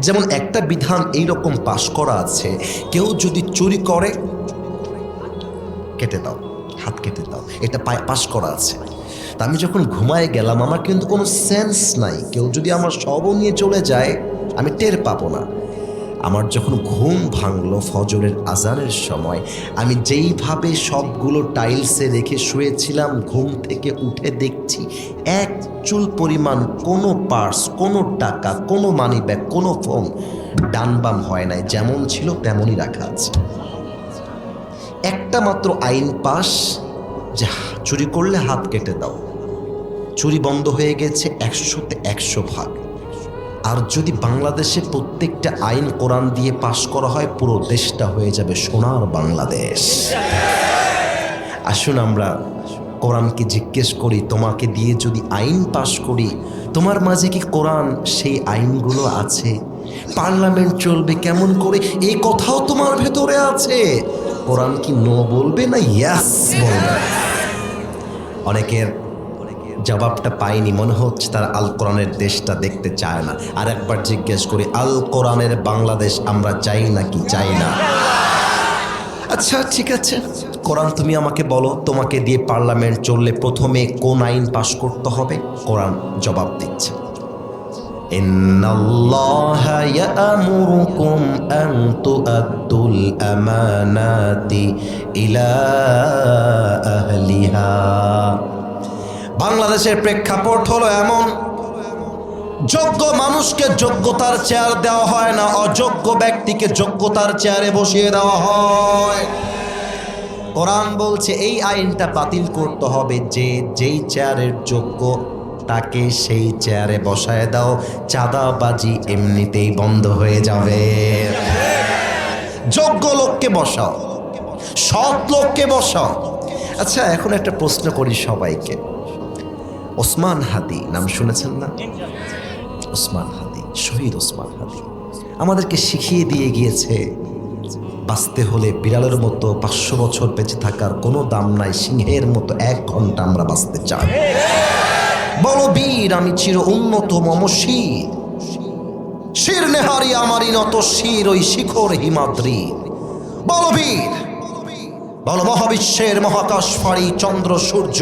যেমন একটা বিধান এইরকম পাশ করা আছে, কেউ যদি চুরি করে কেটে দাও, হাত কেটে দাও, এটা পাশ করা আছে। তা আমি যখন ঘুমায় গেলাম, আমার কিন্তু কোনো সেন্স নাই, কেউ যদি আমার সবও নিয়ে চলে যায় আমি টের পাবো না। আমার যখন ঘুম ভাঙলো ফজরের আজানের সময়, আমি যেইভাবে সবগুলো টাইলসে রেখে শুয়েছিলাম, ঘুম থেকে উঠে দেখছি এক চুল পরিমাণ কোনো পার্স, কোনো টাকা, কোনো মানি ব্যাগ, কোনো ফোন ডান বাম হয় নাই, যেমন ছিল তেমনই রাখা আছে। একটা মাত্র আইন পাস যে চুরি করলে হাত কেটে দাও, চুরি বন্ধ হয়ে গেছে 100-তে 100 ভাগ। আর যদি বাংলাদেশে প্রত্যেকটা আইন কোরআন দিয়ে পাশ করা হয়, পুরো দেশটা হয়ে যাবে সোনার বাংলাদেশ। আসুন আমরা কোরআনকে জিজ্ঞেস করি, তোমাকে দিয়ে যদি আইন পাশ করি, তোমার মাঝে কি কোরআন সেই আইনগুলো আছে? পার্লামেন্ট চলবে কেমন করে, এই কথাও তোমার ভেতরে আছে? কোরআন কি নো বলবে না ইয়াস বলবে? অনেকের জবাবটা পাইনি, মনে হচ্ছে তারা আল কোরআনের দেশটা দেখতে চায় না। আর একবার জিজ্ঞেস করি, আল কোরআনের বাংলাদেশ আমরা চাই নাকি চাই না? আচ্ছা ঠিক আছে, কোরআন তুমি আমাকে বলো, তোমাকে দিয়ে পার্লামেন্ট চললে প্রথমে কোন আইন পাশ করতে হবে? কোরআন জবাব দিচ্ছে, ইন্নাল্লাহা ইয়া'মুরুকুম আন তুআদ্দুল আমানাতি ইলা আহলিহা। বাংলাদেশের প্রেক্ষাপট হলো এমন, যোগ্য মানুষকে যোগ্যতার চেয়ার দেওয়া হয় না, অযোগ্য ব্যক্তিকে যোগ্যতার চেয়ারে বসিয়ে দেওয়া হয়। কোরআন বলছে এই আইনটা বাতিল করতে হবে, যে যেই চেয়ারের যোগ্য তাকে সেই চেয়ারে বসায় দাও, চাঁদাবাজি এমনিতেই বন্ধ হয়ে যাবে। যোগ্য লোককে বসাও, সৎ লোককে বসাও। আচ্ছা এখন একটা প্রশ্ন করি সবাইকে, ওসমান হাদি নাম শুনেছেন না? ওসমান হাদি, শহীদ ওসমান হাদি আমাদেরকে শিখিয়ে দিয়ে গিয়েছে, বাঁচতে হলে বিড়ালের মতো 500 বছর বেঁচে থাকার কোনো দাম নাই, সিংহের মতো 1 ঘন্টা আমরা বাঁচতে চাই। বলো বীর আমি চির উন্নত মম শির, শির নেহারি আমারই নত শির ওই শিখর হিমাদ্রি। বলো বীর, বলো মহাবিশ্বের মহাকাশ ফাড়ি, চন্দ্র সূর্য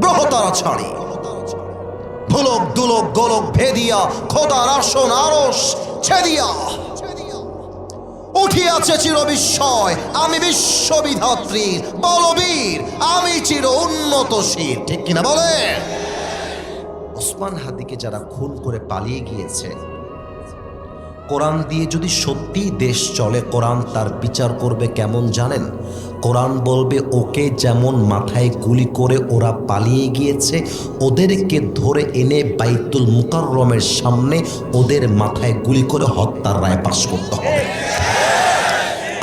গ্রহতারা ছাড়ি, ভুলক দুলক গোলক ভেদিয়া, খোদার আসন আরশ ছেদিয়া উঠিয়াছে চির বিস্ময়, আমি বিশ্ববিধাত্রীর। বলো বীর আমি চির উন্নত শির, ঠিক কিনা বলে? ওসমান হাদিকে যারা খুন করে পালিয়ে গিয়েছে, কোরআন দিয়ে যদি সত্যি দেশ চলে, কোরআন তার বিচার করবে কেমন জানেন? কোরআন বলবে ওকে যেমন মাথায় গুলি করে ওরা পালিয়ে গিয়েছে, ওদেরকে ধরে এনে বাইতুল মুকাররমের সামনে ওদের মাথায় গুলি করে হত্যার রায় পাশ করতে হবে।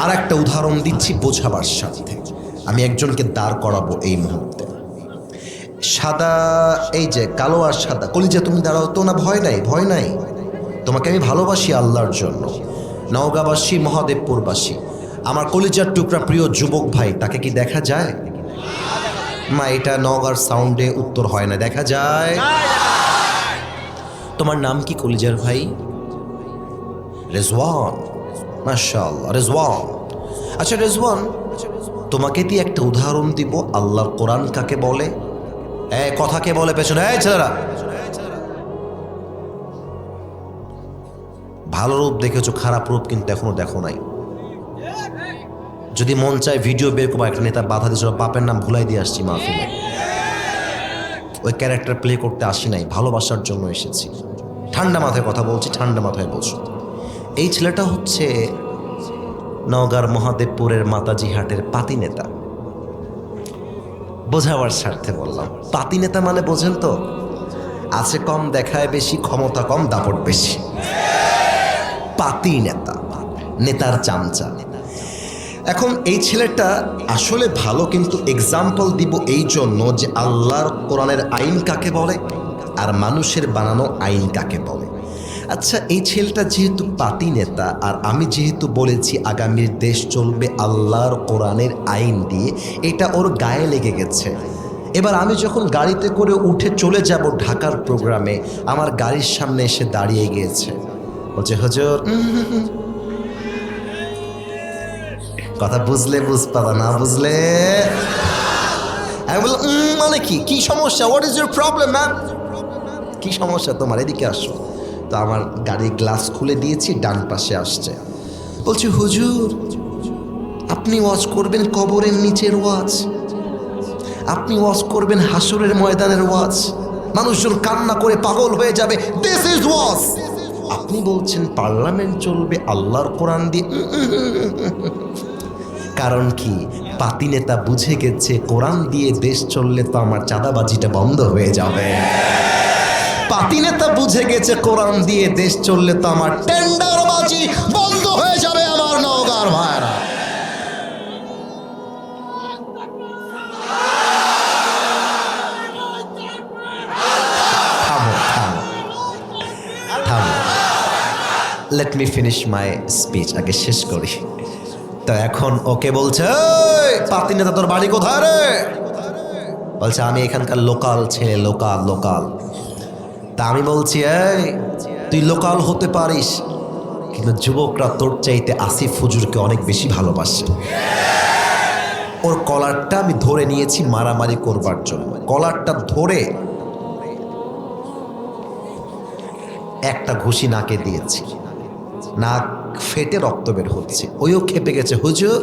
আর একটা উদাহরণ দিচ্ছি বোঝাবার সাথে। আমি একজনকে দাঁড় করাবো এই মুহূর্তে। সাদা, এই যে কালো আর সাদা, কলিজা তুমি দাঁড়াও তো না, ভয় নাই, ভয় নাই, তোমাকে আমি ভালোবাসি আল্লাহর জন্য। নওগাঁবাসী, মহাদেবপুরবাসী, আমার কলিজার টুকরা প্রিয় যুবক ভাই, তাকে কি দেখা যায়? মা, এটা নওগাঁর সাউন্ডে উত্তর হয় না, দেখা যায়। তোমার নাম কি কলিজার ভাই? রেজওয়ান, মাশাআল্লাহ, রেজওয়ান। আচ্ছা রেজওয়ান, তোমাকে দিয়ে একটা উদাহরণ দিব, আল্লাহর কোরআন কাকে বলে? কথা কে বলে পেছনে? ছেলেরা, ভালো রূপ দেখেছো, খারাপ রূপ কিন্তু এখনো দেখো নাই। যদি মন চায় ভিডিও বের করবো, একটা নেতা বাধা দিয়েছিল, বাপের নাম ভুলাই দিয়ে আসছি মাহফিলে। ওই ক্যারেক্টার প্লে করতে আসি নাই, ভালোবাসার জন্য এসেছি। ঠান্ডা মাথায় কথা বলছি, ঠান্ডা মাথায় বলছো। এই ছেলেটা হচ্ছে নওগাঁর মহাদেবপুরের মাতাজি হাটের পাতি নেতা। বোঝাবার স্বার্থে বললাম, পাতি নেতা মানে বোঝেন তো, আছে কম, দেখায় বেশি, ক্ষমতা কম, দাপট বেশি। পাতি নেতা, নেতার চামচা। এখন এই ছেলেটা আসলে ভালো, কিন্তু এক্সাম্পল দিব এই জন্য যে আল্লাহর কোরআনের আইন কাকে বলে আর মানুষের বানানো আইন কাকে বলে। আচ্ছা, এই ছেলেটা যেহেতু পাতি নেতা, আর আমি যেহেতু বলেছি আগামীর দেশ চলবে আল্লাহর কোরআনের আইন দিয়ে, এটা ওর গায়ে লেগে গেছে। এবার আমি যখন গাড়িতে করে উঠে চলে যাব ঢাকার প্রোগ্রামে, আমার গাড়ির সামনে এসে দাঁড়িয়ে গিয়েছে, বলছে হুজুর, কথা বুঝলে বুঝপাবা, না বুঝলে আমি বললাম মানে কি সমস্যা, what is your problem ma'am, কি সমস্যা তোমার, এদিকে আসো। তো আমার গাড়ির গ্লাস খুলে দিয়েছি, ডান পাশে আসছে, বলছি হুজুর আপনি ওয়াজ করবেন কবরের নিচের ওয়াজ, আপনি ওয়াজ করবেন হাসরের ময়দানের ওয়াজ, মানুষজন কান্না করে পাগল হয়ে যাবে, দিস ইজ ওয়াজ। আপনি বলছেন পার্লামেন্ট চলবে আল্লাহর কোরআন দিয়ে। কারণ কি, পাতি নেতা বুঝে গেছে কোরআন দিয়ে দেশ চললে তো আমার চাঁদাবাজিটা বন্ধ হয়ে যাবে। পাতি নেতা বুঝে গেছে কোরআন দিয়ে দেশ চললে তো আমার টেন্ডারবাজি বন্ধ হয়ে যাবে। আমার নওগাঁর ভাইরা, let me finish my speech, আগে শেষ করি। তো এখন ওকে বলছে, পাতি নেতা তোর বাড়ি কোথায় রে? বলছে আমি এখানকার লোকাল ছেলে, লোকাল লোকাল। তা আমি বলছি, তুই লোকাল হতে পারিস, কিন্তু যুবকরা তোর চাইতে আসিফ হুজুরকে অনেক বেশি ভালোবাসে। ওর কলারটা আমি ধরে নিয়েছি মারামারি করবার জন্য। কলারটা ধরে একটা ঘুষি নাকে দিয়েছি, নাক ফেটে রক্ত বের হচ্ছে। ওইও খেপে গেছে, হুজুর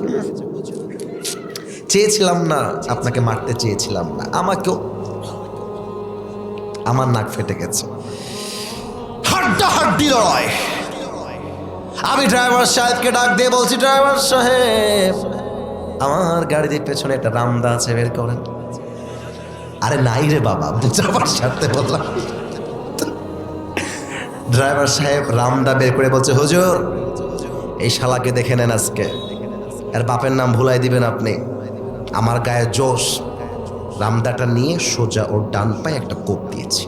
চেয়েছিলাম না, আপনাকে মারতে চেয়েছিলাম না, আমাকেও, আমার নাক ফেটে গেছে। হাড্ডাহাড্ডি লড়াই। আমি ড্রাইভার সাহেবকে ডাক দিয়ে বলছি, ড্রাইভার সাহেব আমার গাড়ির পেছনে একটা রামদা আছে, বের করেন। আরে নাই রে বাবা, বুঝাবার সাথে বললাম। ড্রাইভার সাহেব রামদা বের করে বলছে, হুজুর এই শালাকে দেখে নেন, আজকে আর বাপের নাম ভুলাই দিবেন আপনি। আমার গায়ে জোশ। রামদাটা নিয়ে সোজা ওর ডান পায়ে একটা কোপ দিয়েছি।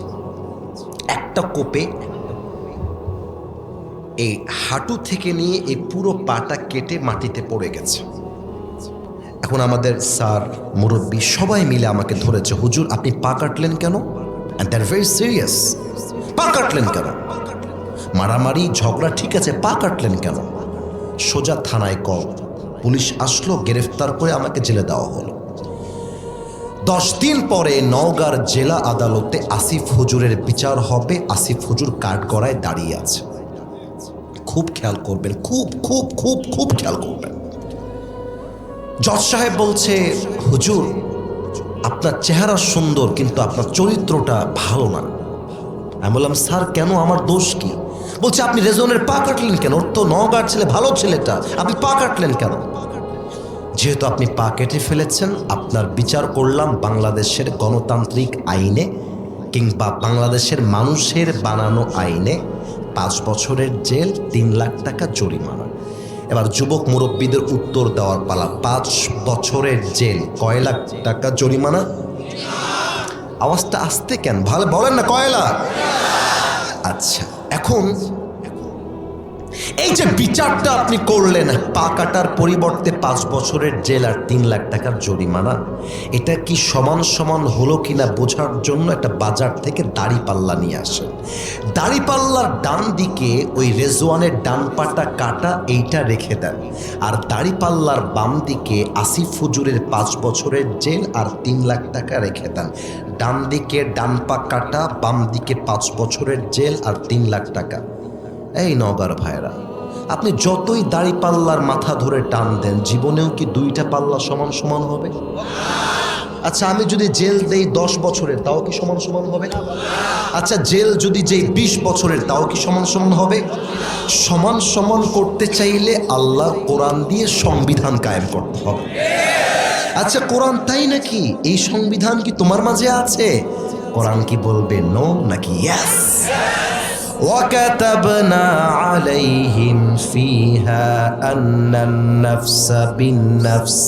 একটা কোপে এই হাঁটু থেকে নিয়ে এই পুরো পাটা কেটে মাটিতে পড়ে গেছে। এখন আমাদের স্যার, মুরব্বী সবাই মিলে আমাকে ধরেছে, হুজুর আপনি পা কাটলেন কেন? And that very serious. পা কাটলেন কেন? মারামারি ঝগড়া ঠিক আছে, পা কাটলেন কেন? সোজা থানায় কল। পুলিশ আসলো, গ্রেফতার করে আমাকে জেলে দেওয়া হলো। 10 দিন পরে নওগাঁর জেলা আদালতে আসিফ হুজুরের বিচার হবে। আসিফ হুজুর কাঠগড়ায় দাঁড়িয়ে আছে। খুব খেয়াল করবেন, খুব খুব খুব খুব খেয়াল করবেন। জজ সাহেব বলছে, হুজুর আপনার চেহারা সুন্দর, কিন্তু আপনার চরিত্রটা ভালো না। আমি বললাম, স্যার কেন, আমার দোষ কি? বলছে, আপনি রেজনের পা কাটলেন কেন? ওর তো নওগাঁর ছেলে, ভালো ছেলেটা, আপনি পা কাটলেন কেন? যেহেতু আপনি পা কেটে ফেলেছেন, আপনার বিচার করলাম বাংলাদেশের গণতান্ত্রিক আইনে কিংবা বাংলাদেশের মানুষের বানানো আইনে 5 বছরের জেল, 3 লাখ টাকা জরিমানা। এবার যুবক মুরব্বীদের উত্তর দেওয়ার পালা। 5 বছরের জেল, কয় লাখ টাকা জরিমানা? আওয়াজটা আসতে কেন, ভালো বলেন না, কয় লাখ? আচ্ছা, এখন এই যে বিচারটা আপনি করলেন, পা কাটার পরিবর্তে 5 বছরের জেল আর 3 লাখ টাকার জরিমানা, এটা কি সমান সমান হলো কিনা বোঝার জন্য একটা বাজার থেকে দাড়িপাল্লা নিয়ে আসেন। দাড়িপাল্লার ডান দিকে ওই রেজওয়ানের ডান পাটা কাটা এইটা রেখে দেন, আর দাড়িপাল্লার বাম দিকে আসিফ হুজুরের 5 বছরের জেল আর 3 লাখ টাকা রেখে দেন। ডান দিকে ডান পা কাটা, বাম দিকে 5 বছরের জেল আর 3 লাখ টাকা। এই নওগাঁর ভাইরা, আপনি যতই দাড়ি পাল্লার মাথা ধরে টান দেন, জীবনেও কি 2টা পাল্লা সমান সমান হবে? আচ্ছা, আমি যদি জেল দেই 10 বছরের, তাও কি সমান সমান হবে? আচ্ছা, জেল যদি যেই 20 বছরের, তাও কি সমান সমান হবে? সমান সমান করতে চাইলে আল্লাহ কোরআন দিয়ে সংবিধান কায়েম করতে হবে। আচ্ছা, কোরআন তাই নাকি? এই সংবিধান কি তোমার মাঝে আছে? কোরআন কি বলবে নো নাকি ইয়েস? وكتبنا عليهم فيها أن النفس بالنفس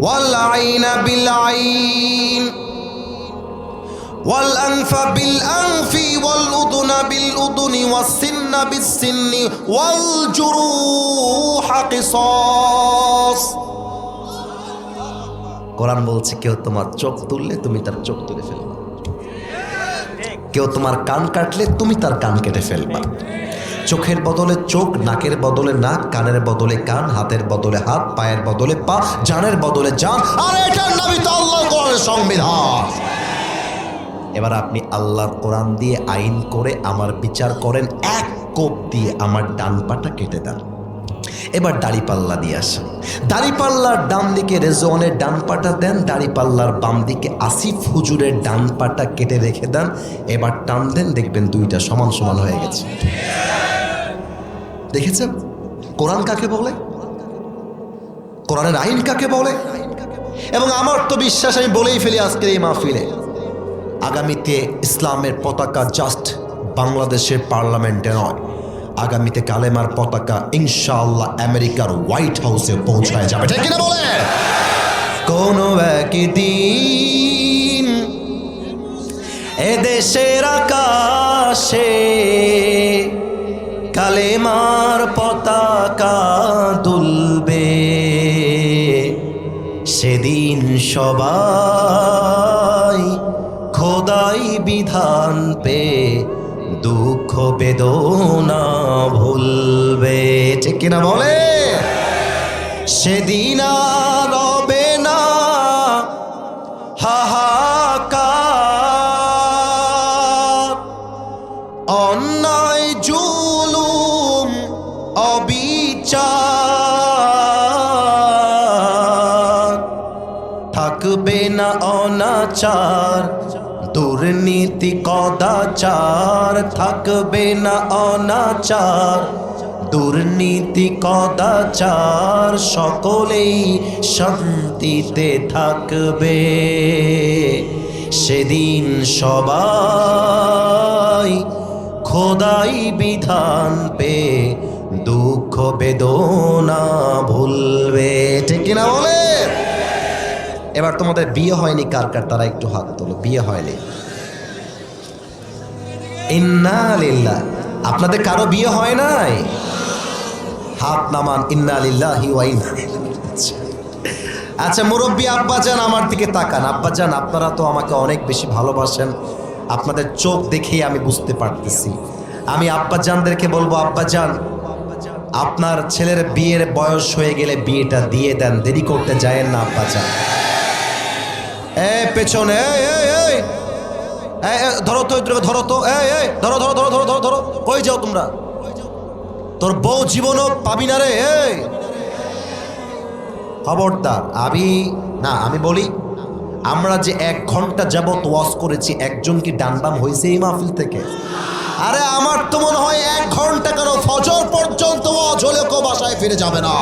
والعين بالعين والأنف بالأنف والأذن بالأذن والسن بالسن والجروح قصاص। কোরআন বলছে, কেউ তোমার চোখ তুললে তুমি তার চোখ তুলে ফেলবে, কেউ তোমার কান কাটলে তুমি তার কান কেটে ফেলবা। চোখের বদলে চোখ, নাকের বদলে নাক, কানের বদলে কান, হাতের বদলে হাত, পায়ের বদলে পা, জানের বদলে জান। আর এটার নামই তো আল্লাহর কোরআনের সংবিধান। এবার আপনি আল্লাহর কোরআন দিয়ে আইন করে আমার বিচার করেন, এক কোপ দিয়ে আমার ডান পাটা কেটে দেন। এবার দাড়িপাল্লা দিয়ে আসেন। দাড়িপাল্লার ডান দিকে রেজওয়ানের ডান পাটা দেন, দাড়িপাল্লার বাম দিকে আসিফ হুজুরের ডান পাটা কেটে রেখে দেন। এবার টান দেন, দেখবেন 2টা সমান সমান হয়ে গেছে। দেখেছেন কোরআন কাকে বলে, কোরআনের আইন কাকে বলে? এবং আমার তো বিশ্বাস, আমি বলেই ফেলি আজকের এই মাহফিলে, আগামীতে ইসলামের পতাকা জাস্ট বাংলাদেশের পার্লামেন্টে নয়, আগামীতে কালেমার পতাকা ইনশাআল্লাহ আমেরিকার হোয়াইট হাউসে পৌঁছায় যাবে, ঠিক কিনা বলে? কোনো একদিন এদেশের আকাশে কালেমার পতাকা দুলবে, সেদিন সবাই খোদাই বিধান পে দুঃখ বেদনা ভুলবে, ঠিক কিনা বলে? সেদিন আর রবে না হাহাকার, অন্যায় জুলুম অবিচার, থাকবে না অনাচার দুর্নীতি কদাচার, থাকবে না অনাচার দুর্নীতি কদাচার, সকলেই শান্তিতে থাকবে, সেদিন সবাই খোদাই বিধান পে দুঃখ বেদনা ভুলবে, ঠিক কিনা বলে? এবার তোমাদের বিয়ে হয়নি কার কার, তারা একটু হাত তোলো। বিয়ে হয়নি? ইন্না লিল্লাহ। আপনাদের কারো বিয়ে হয় নাই? হাত নামান। ইন্না লিল্লাহি ওয়া ইন্না ইলাইহি। আচ্ছা মুরব্বী আব্বাজান আমার দিকে তাকান। আব্বাজান, আপনারা তো আমাকে অনেক বেশি ভালোবাসেন, আপনাদের চোখ দেখেই আমি বুঝতে পারতেছি। আমি আব্বাজানদেরকে বলবো, আব্বাজান আপনার ছেলের বিয়ের বয়স হয়ে গেলে বিয়েটা দিয়ে দেন, দেরি করতে যায়েন না আব্বাজান। পেছনে ধরো তো, ধরো তো, ধরো ধরো ধরো ধরো ধরো ধরো, কই যাও তোমরা? তোর বউ জীবনও পাবি না রে। খবরদার। আমি বলি, আমরা যে 1 ঘন্টা যাবত ওয়াজ করেছি, একজন কি ডানবাম হয়েছে এই মাহফিল থেকে? আরে আমার তো মনে হয় 1 ঘন্টা কেন, ফজর পর্যন্ত ওয়াজ হলে কেউ বাসায় ফিরে যাবে না।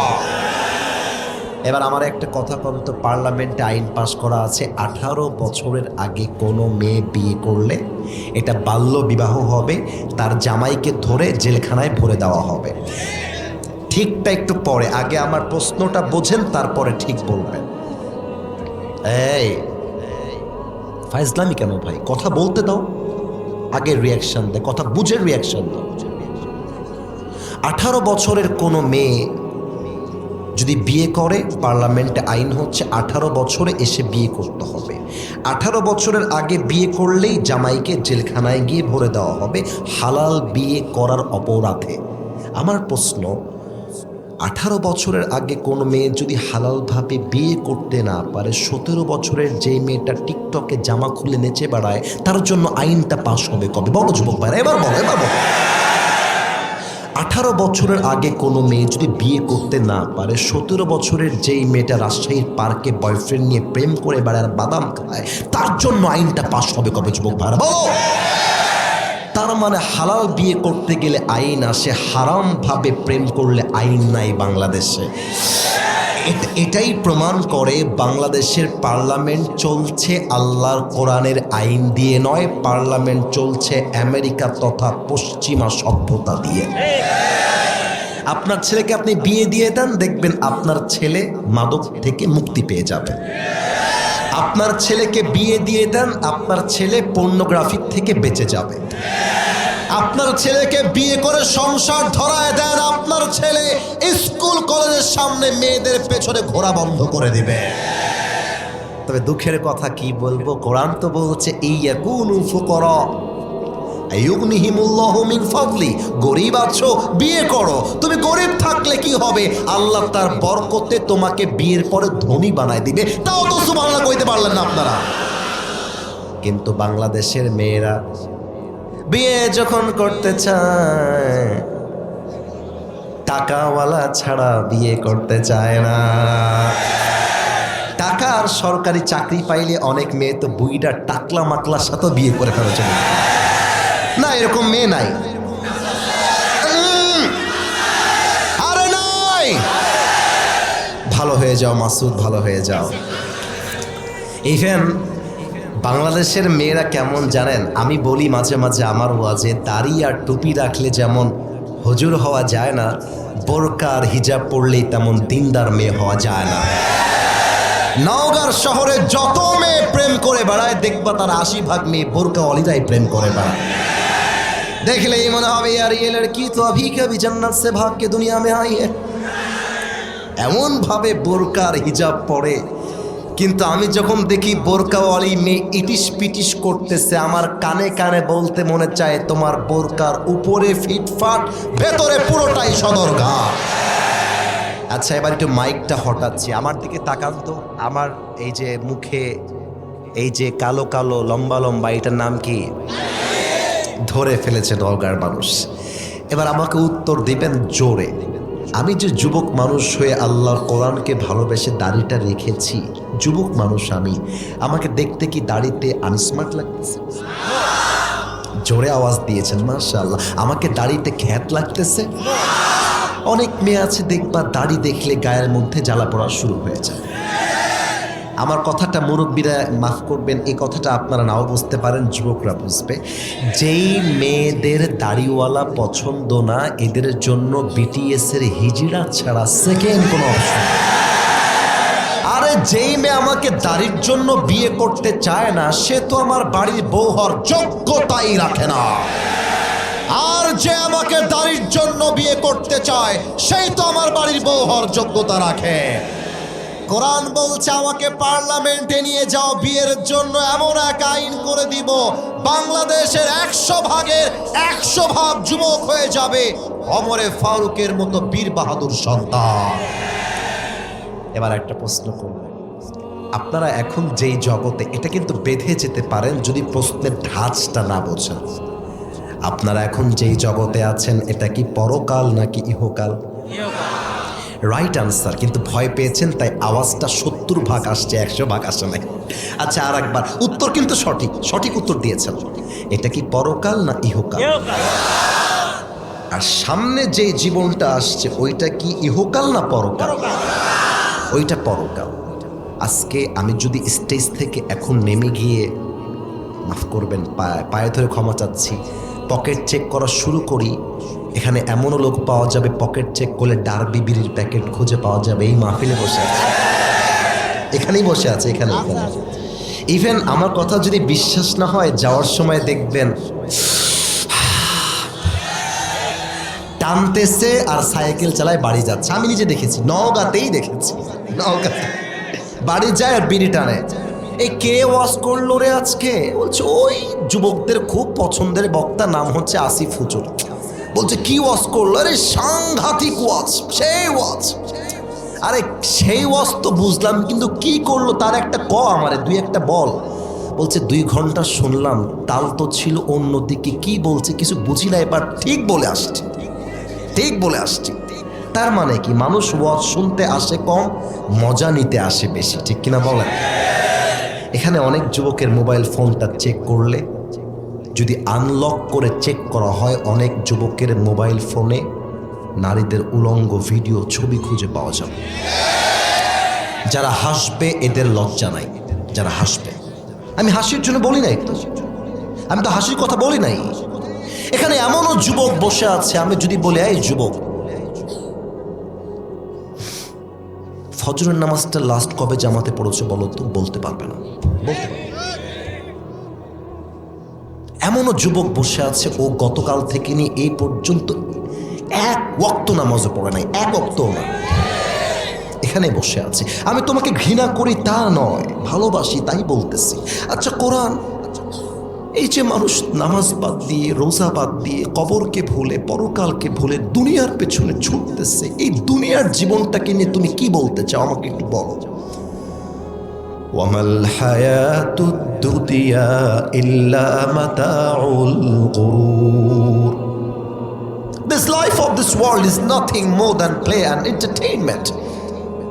এবার আমার একটা কথা বলুন তো, পার্লামেন্টে আইন পাস করা আছে 18 বছরের আগে কোনো মেয়ে বিয়ে করলে এটা বাল্য বিবাহ হবে, তার জামাইকে ধরে জেলখানায় ভরে দেওয়া হবে। ঠিকটা একটু পরে, আগে আমার প্রশ্নটা বোঝেন তারপরে ঠিক বলবেন। এই ফাইজলামি কেন ভাই? কথা বলতে দাও, আগে রিয়াকশন দে, কথা বুঝে রিয়াকশন দাও। 18 বছরের কোনো মেয়ে যদি বিয়ে করে, পার্লামেন্টে আইন হচ্ছে 18 বছরে এসে বিয়ে করতে হবে। 18 বছরের আগে বিয়ে করলেই জামাইকে জেলখানায় গিয়ে ভরে দেওয়া হবে হালাল বিয়ে করার অপরাধে। আমার প্রশ্ন, 18 বছরের আগে কোনো মেয়ে যদি হালালভাবে বিয়ে করতে না পারে, 17 বছরের যে মেয়েটা টিকটকে জামা খুলে নেচে বেড়ায়, তার জন্য আইনটা পাস হবে কবে? বলো যুবক ভাইরা, এবার বলো। 18 বছরের আগে কোনো মেয়ে যদি বিয়ে করতে না পারে, 17 বছরের যেই মেয়েটা রাজশাহীর পার্কে বয়ফ্রেন্ড নিয়ে প্রেম করে বেড়ায়, বাদাম খায়, তার জন্য আইনটা পাস হবে কবে যুবক ভাইরা? বলো। তার মানে হালাল বিয়ে করতে গেলে আইন আসে, হারাম ভাবে প্রেম করলে আইন নাই বাংলাদেশে। এটাই প্রমাণ করে বাংলাদেশের পার্লামেন্ট চলছে আল্লাহর কোরআনের আইন দিয়ে নয়, পার্লামেন্ট চলছে আমেরিকা তথা পশ্চিমা সভ্যতা দিয়ে। আপনার ছেলেকে আপনি বিয়ে দিয়ে দেন, দেখবেন আপনার ছেলে মাদক থেকে মুক্তি পেয়ে যাবে। আপনার ছেলেকে বিয়ে দিয়ে দেন, আপনার ছেলে পর্নোগ্রাফি থেকে বেঁচে যাবে। আপনার ছেলেকে বিয়ে করে সংসার ধরায় দেন, আপনার ছেলে স্কুল কলেজের সামনে মেয়েদের পেছনে ঘোরা বন্ধ করে দিবে। তবে দুঃখের কথা কি বলবো, কোরআন তো বলছে ইয়াকুনু ফুকারা আইয়ুগনিহিমুল্লাহু মিন ফাদলি। গরিব আছো, বিয়ে করো। তুমি গরিব থাকলে কি হবে? আল্লাহ তার বরকতে তোমাকে বিয়ের পরে ধনী বানায় দিবে। তাও তো সুবহানাল্লাহ কইতে পারলেন না আপনারা। কিন্তু বাংলাদেশের মেয়েরা বিয়ে যখন করতে চায়, টাকাওয়ালা ছাড়া বিয়ে করতে চায় না। টাকা আর সরকারি চাকরি পাইলে অনেক মেয়ে তো বুইটা টাকলা মাকলার সাথে বিয়ে করে ফেলেছে। না, এরকম মেয়ে নাই। আরে নাই। ভালো হয়ে যাও মাসুদ, ভালো হয়ে যাও। ইভেন বাংলাদেশের মেয়েরা কেমন জানেন? আমি বলি মাঝে মাঝে আমার ওয়াজে, দাড়ি আর টুপি রাখলে যেমন হুজুর হওয়া যায় না, বোরকা আর হিজাব পড়লেই তেমন দিনদার মেয়ে হওয়া যায় না। নওগাঁর শহরে যত মেয়ে প্রেম করে বেড়ায়, দেখবা তার 80% মেয়ে বোরকা অলিদাই প্রেম করে বেড়ায়। দেখলেই মনে হবে यार ये लड़की तो अभी कभी जन्नत से भाग के दुनिया में आई है। এমন ভাবে বোরকা আর হিজাব পরে, কিন্তু আমি যখন দেখি বোরকাওয়ালি মেয়ে ইটিস পিটিস করতেছে, আমার কানে কানে বলতে মনে চায়, তোমার বোরকার উপরে ফিটফাট, ভেতরে পুরোটাই সদরঘাট। আচ্ছা, এবার একটু মাইকটা হটাচ্ছি, আমার দিকে তাকান তো। আমার এই যে মুখে এই যে কালো কালো লম্বা লম্বা, এটার নাম কি? ধরে ফেলেছে নওগাঁর মানুষ। এবার আমাকে উত্তর দিবেন জোরে। আমি যে যুবক মানুষ হয়ে আল্লাহর কোরআনকে ভালোবেসে দাড়িটা রেখেছি, যুবক মানুষ আমি, আমাকে দেখতে কি দাড়িতে আনস্মার্ট লাগতেছে? জোরে আওয়াজ দিয়েছেন মাশাআল্লাহ। আমাকে দাড়িতে খ্যাত লাগতেছে? অনেক মেয়ে আছে দেখবা দাড়ি দেখলে গায়ের মধ্যে জ্বালা পড়া শুরু হয়ে যায়। আমার কথাটা মুরব্বীরা মাফ করবেন, এই কথাটা আপনারা নাও বুঝতে পারেন, যুবকরা বুঝবে। যেই মেয়েদের দাড়িওয়ালা পছন্দ না, এদের জন্য বিটিএস এর হিজড়া ছাড়া সেকেন্ড কোনো অপশন। আরে যেই মেয়ে আমাকে দাড়ির জন্য বিয়ে করতে চায় না, সে তো আমার বাড়ির বউ হওয়ার যোগ্যতাই রাখে না। আর যে আমাকে দাড়ির জন্য বিয়ে করতে চায়, সেই তো আমার বাড়ির বউ হওয়ার যোগ্যতা রাখে। কোরআন বলছে আমাকে পার্লামেন্টে নিয়ে যাও, বিয়ের জন্য এমন এক আইন করে দিব, বাংলাদেশের 100 ভাগের 100 ভাগ যুবক হয়ে যাবে ওমরে ফারুকের মতো বীর বাহাদুর সন্তান। এবার একটা প্রশ্ন করব, আপনারা এখন যেই জগতে, এটা কিন্তু বেঁধে যেতে পারেন যদি প্রশ্নের ধাঁচটা না বোঝেন। আপনারা এখন যেই জগতে আছেন, এটা কি পরকাল নাকি ইহকাল? রাইট আনসার, কিন্তু ভয় পেয়েছেন তাই আওয়াজটা 70 ভাগ আসছে, 100 ভাগ আসে নাই। আচ্ছা, আর একবার উত্তর কিন্তু সঠিক উত্তর দিয়েছেন। এটা কি পরকাল না ইহকাল? আর সামনে যে জীবনটা আসছে, ওইটা কি ইহকাল না পরকাল? ওইটা পরকাল। আজকে আমি যদি স্টেজ থেকে এখন নেমে গিয়ে, মাফ করবেন, পায়ে ধরে ক্ষমা চাচ্ছি, পকেট চেক করা শুরু করি, এখানে এমনও লোক পাওয়া যাবে পকেট চেক করলে ডার্বি বিড়ির প্যাকেট খুঁজে পাওয়া যাবে। এই মাহফিলে বসে আছে, এখানেই বসে আছে, এখানে। ইভেন আমার কথা যদি বিশ্বাস না হয়, যাওয়ার সময় দেখবেন টানতেছে আর সাইকেল চালায় বাড়ি যাচ্ছে। আমি নিজে দেখেছি, নওগাঁতেই দেখেছি, নওগাঁতে বাড়ি যায় আর বিড়ি টানে। এই কে ওয়াজ করলো রে আজকে? বলছে ওই যুবকদের খুব পছন্দের বক্তা, নাম হচ্ছে আসিফ হুজুর। বলছে কি ওয়াজ করলো? আরে সাংঘাতিক ওয়াজ, সেই ওয়াজ। আরে সেই ওয়াজ তো বুঝলাম, কিন্তু কি করলো তার একটা আমারে দুই একটা বল। বলছে 2 ঘন্টা শুনলাম, তাল তো ছিল অন্যদিকে, কি বলছে কিছু বুঝি না, এবার ঠিক বলে আসছি, ঠিক বলে আসছি। তার মানে কি, মানুষ ওয়াজ শুনতে আসে কম, মজা নিতে আসে বেশি, ঠিক কিনা বলেন? এখানে অনেক যুবকের মোবাইল ফোনটা চেক করলে, যদি আনলক করে চেক করা হয়, অনেক যুবকের মোবাইল ফোনে নারীদের উলঙ্গ ভিডিও, ছবি খুঁজে পাওয়া যাবে। যারা হাসবে এদের লজ্জা নাই, যারা হাসবে। আমি হাসির জন্য বলি নাই তো, আমি তো হাসির কথা বলি নাই। এখানে এমনও যুবক বসে আছে, আমি যদি বলি এই যুবক, ফজরের নামাজটা লাস্ট কবে জামাতে পড়েছে বলো তো, বলতে পারবে না, বলতে পারবে। এমনও যুবক বসে আছে, ও গতকাল থেকে নিয়ে এই পর্যন্ত 1 ওয়াক্ত নামাজও পড়ে নাই, 1 ওয়াক্তও না। এখানে বসে আছে। আমি তোমাকে ঘৃণা করি তা নয়, ভালোবাসি তাই বলতেছি। আচ্ছা কোরআন, এই যে মানুষ নামাজ বাদ দিয়ে, রোজা বাদ দিয়ে, কবরকে ভুলে, পরকালকে ভুলে দুনিয়ার পেছনে ছুটতেছে, এই দুনিয়ার জীবনটাকে নিয়ে তুমি কি বলতে চাও আমাকে একটু বলো। ওয়ামাল হায়াতুদ দুনিয়া ইল্লা মাতাউল গুরুর। This life of this world is nothing more than play and entertainment.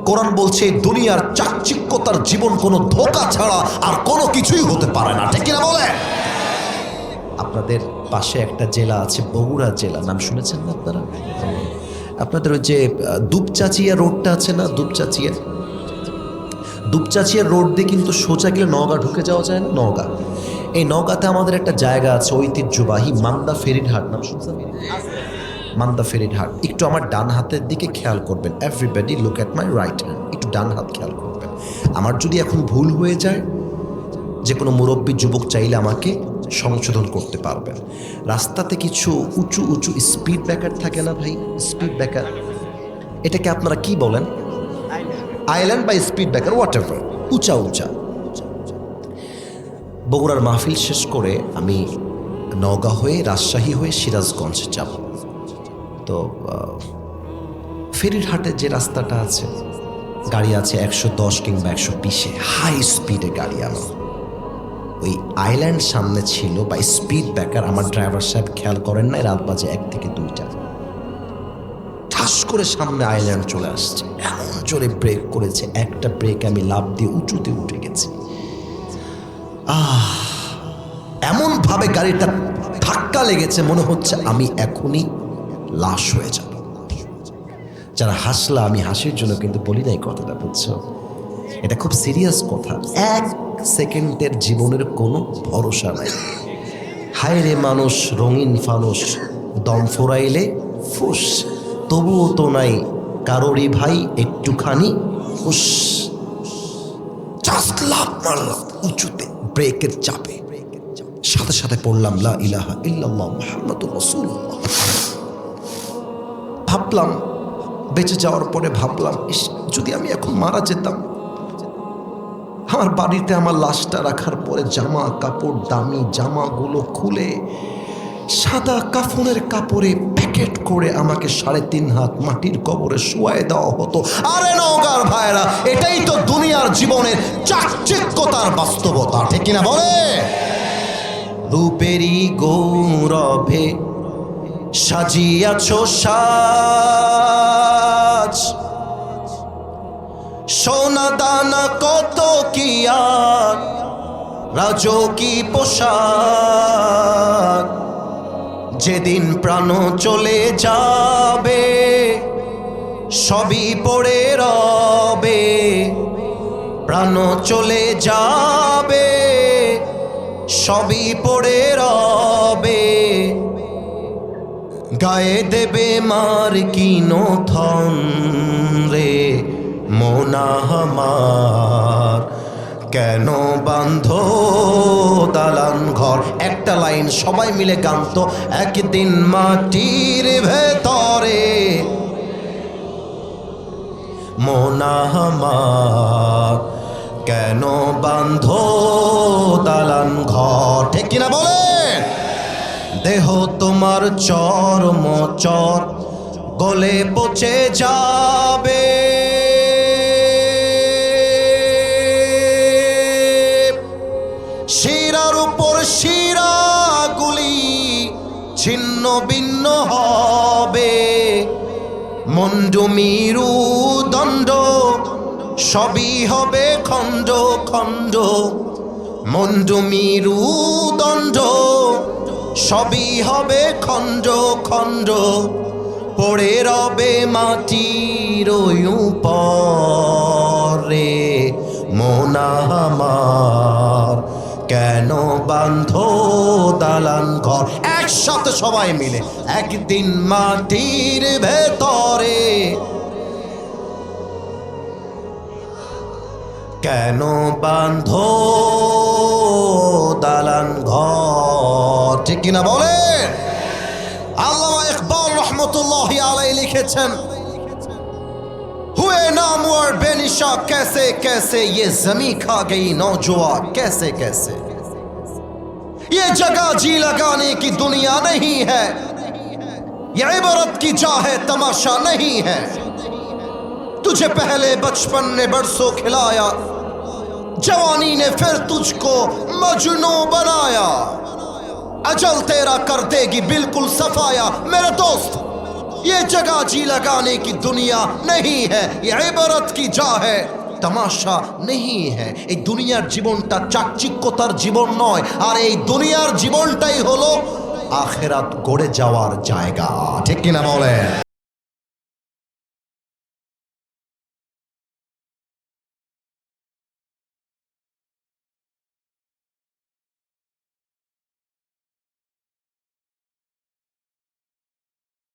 কোরআন বলছে দুনিয়ার চাকচিক্যতার জীবন কোনো ধোঁকা ছাড়া আর কোনো কিছুই হতে পারে না, ঠিক কিনা বলে? আপনাদের পাশে একটা জেলা আছে, বগুড়া জেলা, নাম শুনেছেন না আপনারা? আপনাদের ওই যে দুপচাচিয়া রোডটা আছে না, দুপচাচিয়া রোড দিয়ে কিন্তু সোজা গেলে নওগাঁ ঢুকে যাওয়া যায় না, নওগাঁ। এই নওগাঁতে আমাদের একটা জায়গা আছে ঐতিহ্যবাহী, মান্দা ফেরির হাট, নাম শুনছেন? মান্দা ফেরির হাট। একটু আমার ডান হাতের দিকে খেয়াল করবেন, everybody look at my right hand, একটু ডান হাত খেয়াল করবেন। আমার যদি এখন ভুল হয়ে যায়, যে কোনো মুরব্বী যুবক চাইলে আমাকে সংশোধন করতে পারবেন। রাস্তাতে কিছু উঁচু উঁচু স্পিড ব্রেকার থাকে না ভাই, স্পিড ব্রেকার, এটাকে আপনারা কি বলেন? আইল্যান্ড বা স্পিড ব্রেকার, হোয়াট এভার, উঁচা উঁচা। বগুড়ার মাহফিল শেষ করে আমি নওগাঁ হয়ে, রাজশাহী হয়ে সিরাজগঞ্জ যাব। তো ফেরির হাটে যে রাস্তাটা আছে, গাড়ি আছে 110 কিংবা 120-এ, হাই স্পিডে গাড়ি। আমার ওই আইল্যান্ড সামনে ছিল বা স্পিড ব্রেকার, আমার ড্রাইভার সাহেব খেয়াল করেন নাই, রাত বাজে 1 থেকে 2টা, ঠাস করে সামনে আইল্যান্ড চলে আসছে, এমন জোরে ব্রেক করেছে, একটা ব্রেক আমি লাফ দিয়ে উঁচুতে উঠে গেছি। এমন ভাবে গাড়িটা ধাক্কা লেগেছে, মনে হচ্ছে আমি এখনই লাশ হয়ে যাব। যারা হাসলা, আমি হাসির জন্য কিন্তু বলি নাই কথাটা, বুঝছো? এটা খুব সিরিয়াস কথা। 1 সেকেন্ডের জীবনের কোনো ভরসা নাই। হায় রে মানুষ রঙিন ফানুষ, দম ফোরাইলে ফুস, তবুও তো নাই কারোরই ভাই একটুখানি হুশ। জাস্ট লাফ মারলাম উঁচুতে, ব্রেকের চাপে, সাথে সাথে পড়লাম লা ইলাহা ইল্লাল্লাহ মুহাম্মাদুর রাসূলুল্লাহ। ভাবলাম, বেঁচে যাওয়ার পরে ভাবলাম, ইস, যদি আমি এখন মারা যেতাম, আমার বাড়িতে আমার লাশটা রাখার পরে জামা কাপড়, দামি জামাগুলো খুলে সাদা কাফনের কাপড়ে প্যাকেট করে আমাকে 3.5 হাত মাটির কবরে শুয়ায় দেওয়া হতো। আরে নওগাঁর ভাইরা, এটাই তো দুনিয়ার জীবনের চাকচিক্যতার বাস্তবতা, ঠিক কিনা বলে? রূপেরই গৌরবে সাজিয়াছ সাজ, সোনা দানা কত কি আর রাজকী পোশাক, যেদিন প্রাণ চলে যাবে সবই পড়ে রবে, প্রাণ চলে যাবে, সবই পড়ে রবে, গায়ে দেবে মার কিনো থন রে মোনা আমার, কেন বাঁধো দালান ঘর। একটা লাইন সবাই মিলে গানতো, একদিন মাটির ভেতরে মোনা আমার, কেন বাঁধো দালান ঘর। ঠিক কিনা বলেন? দেহ তোমার চরম চর গলে পচে যাবে, শিরার উপর শিরাগুলি ছিন্ন ভিন্ন হবে, মন্ডুমিরু দণ্ড সবই হবে খণ্ড খণ্ড, মন্ডুমিরু দণ্ড সবই হবে খণ্ড খণ্ড, পড়ে রবে মাটির উপরে মোনা আমার, কেন বাঁধো দালান ঘর। একসাথে সবাই মিলে, একদিন মাটির ভেতরে কেন বাঁধো দালান ঘর। ঠিক কিনা বলেন? আল্লামা ইকবাল রহমতুল্লাহি আলাইহি লিখেছেন, हुए नामवर बेनिशा कैसे कैसे ये जमी खा गई नौजवा कैसे कैसे, ये जगह जी लगाने की दुनिया नहीं है, ये इबरत की जा है तमाशा नहीं है, तुझे पहले बचपन ने बरसों खिलाया, जवानी ने फिर तुझको मजनू बनाया, अजल तेरा कर देगी बिल्कुल सफाया। मेरे दोस्त, ये जगह जी लगाने की दुनिया नहीं है, ये इबरत की जा है तमाशा नहीं है। এই দুনিয়ার জীবনটা চাকচিক্যতার জীবন নয়, আর এই দুনিয়ার জীবনটাই হলো আখিরাত গড়ে যাওয়ার জায়গা। ঠিক কিনা বলেন?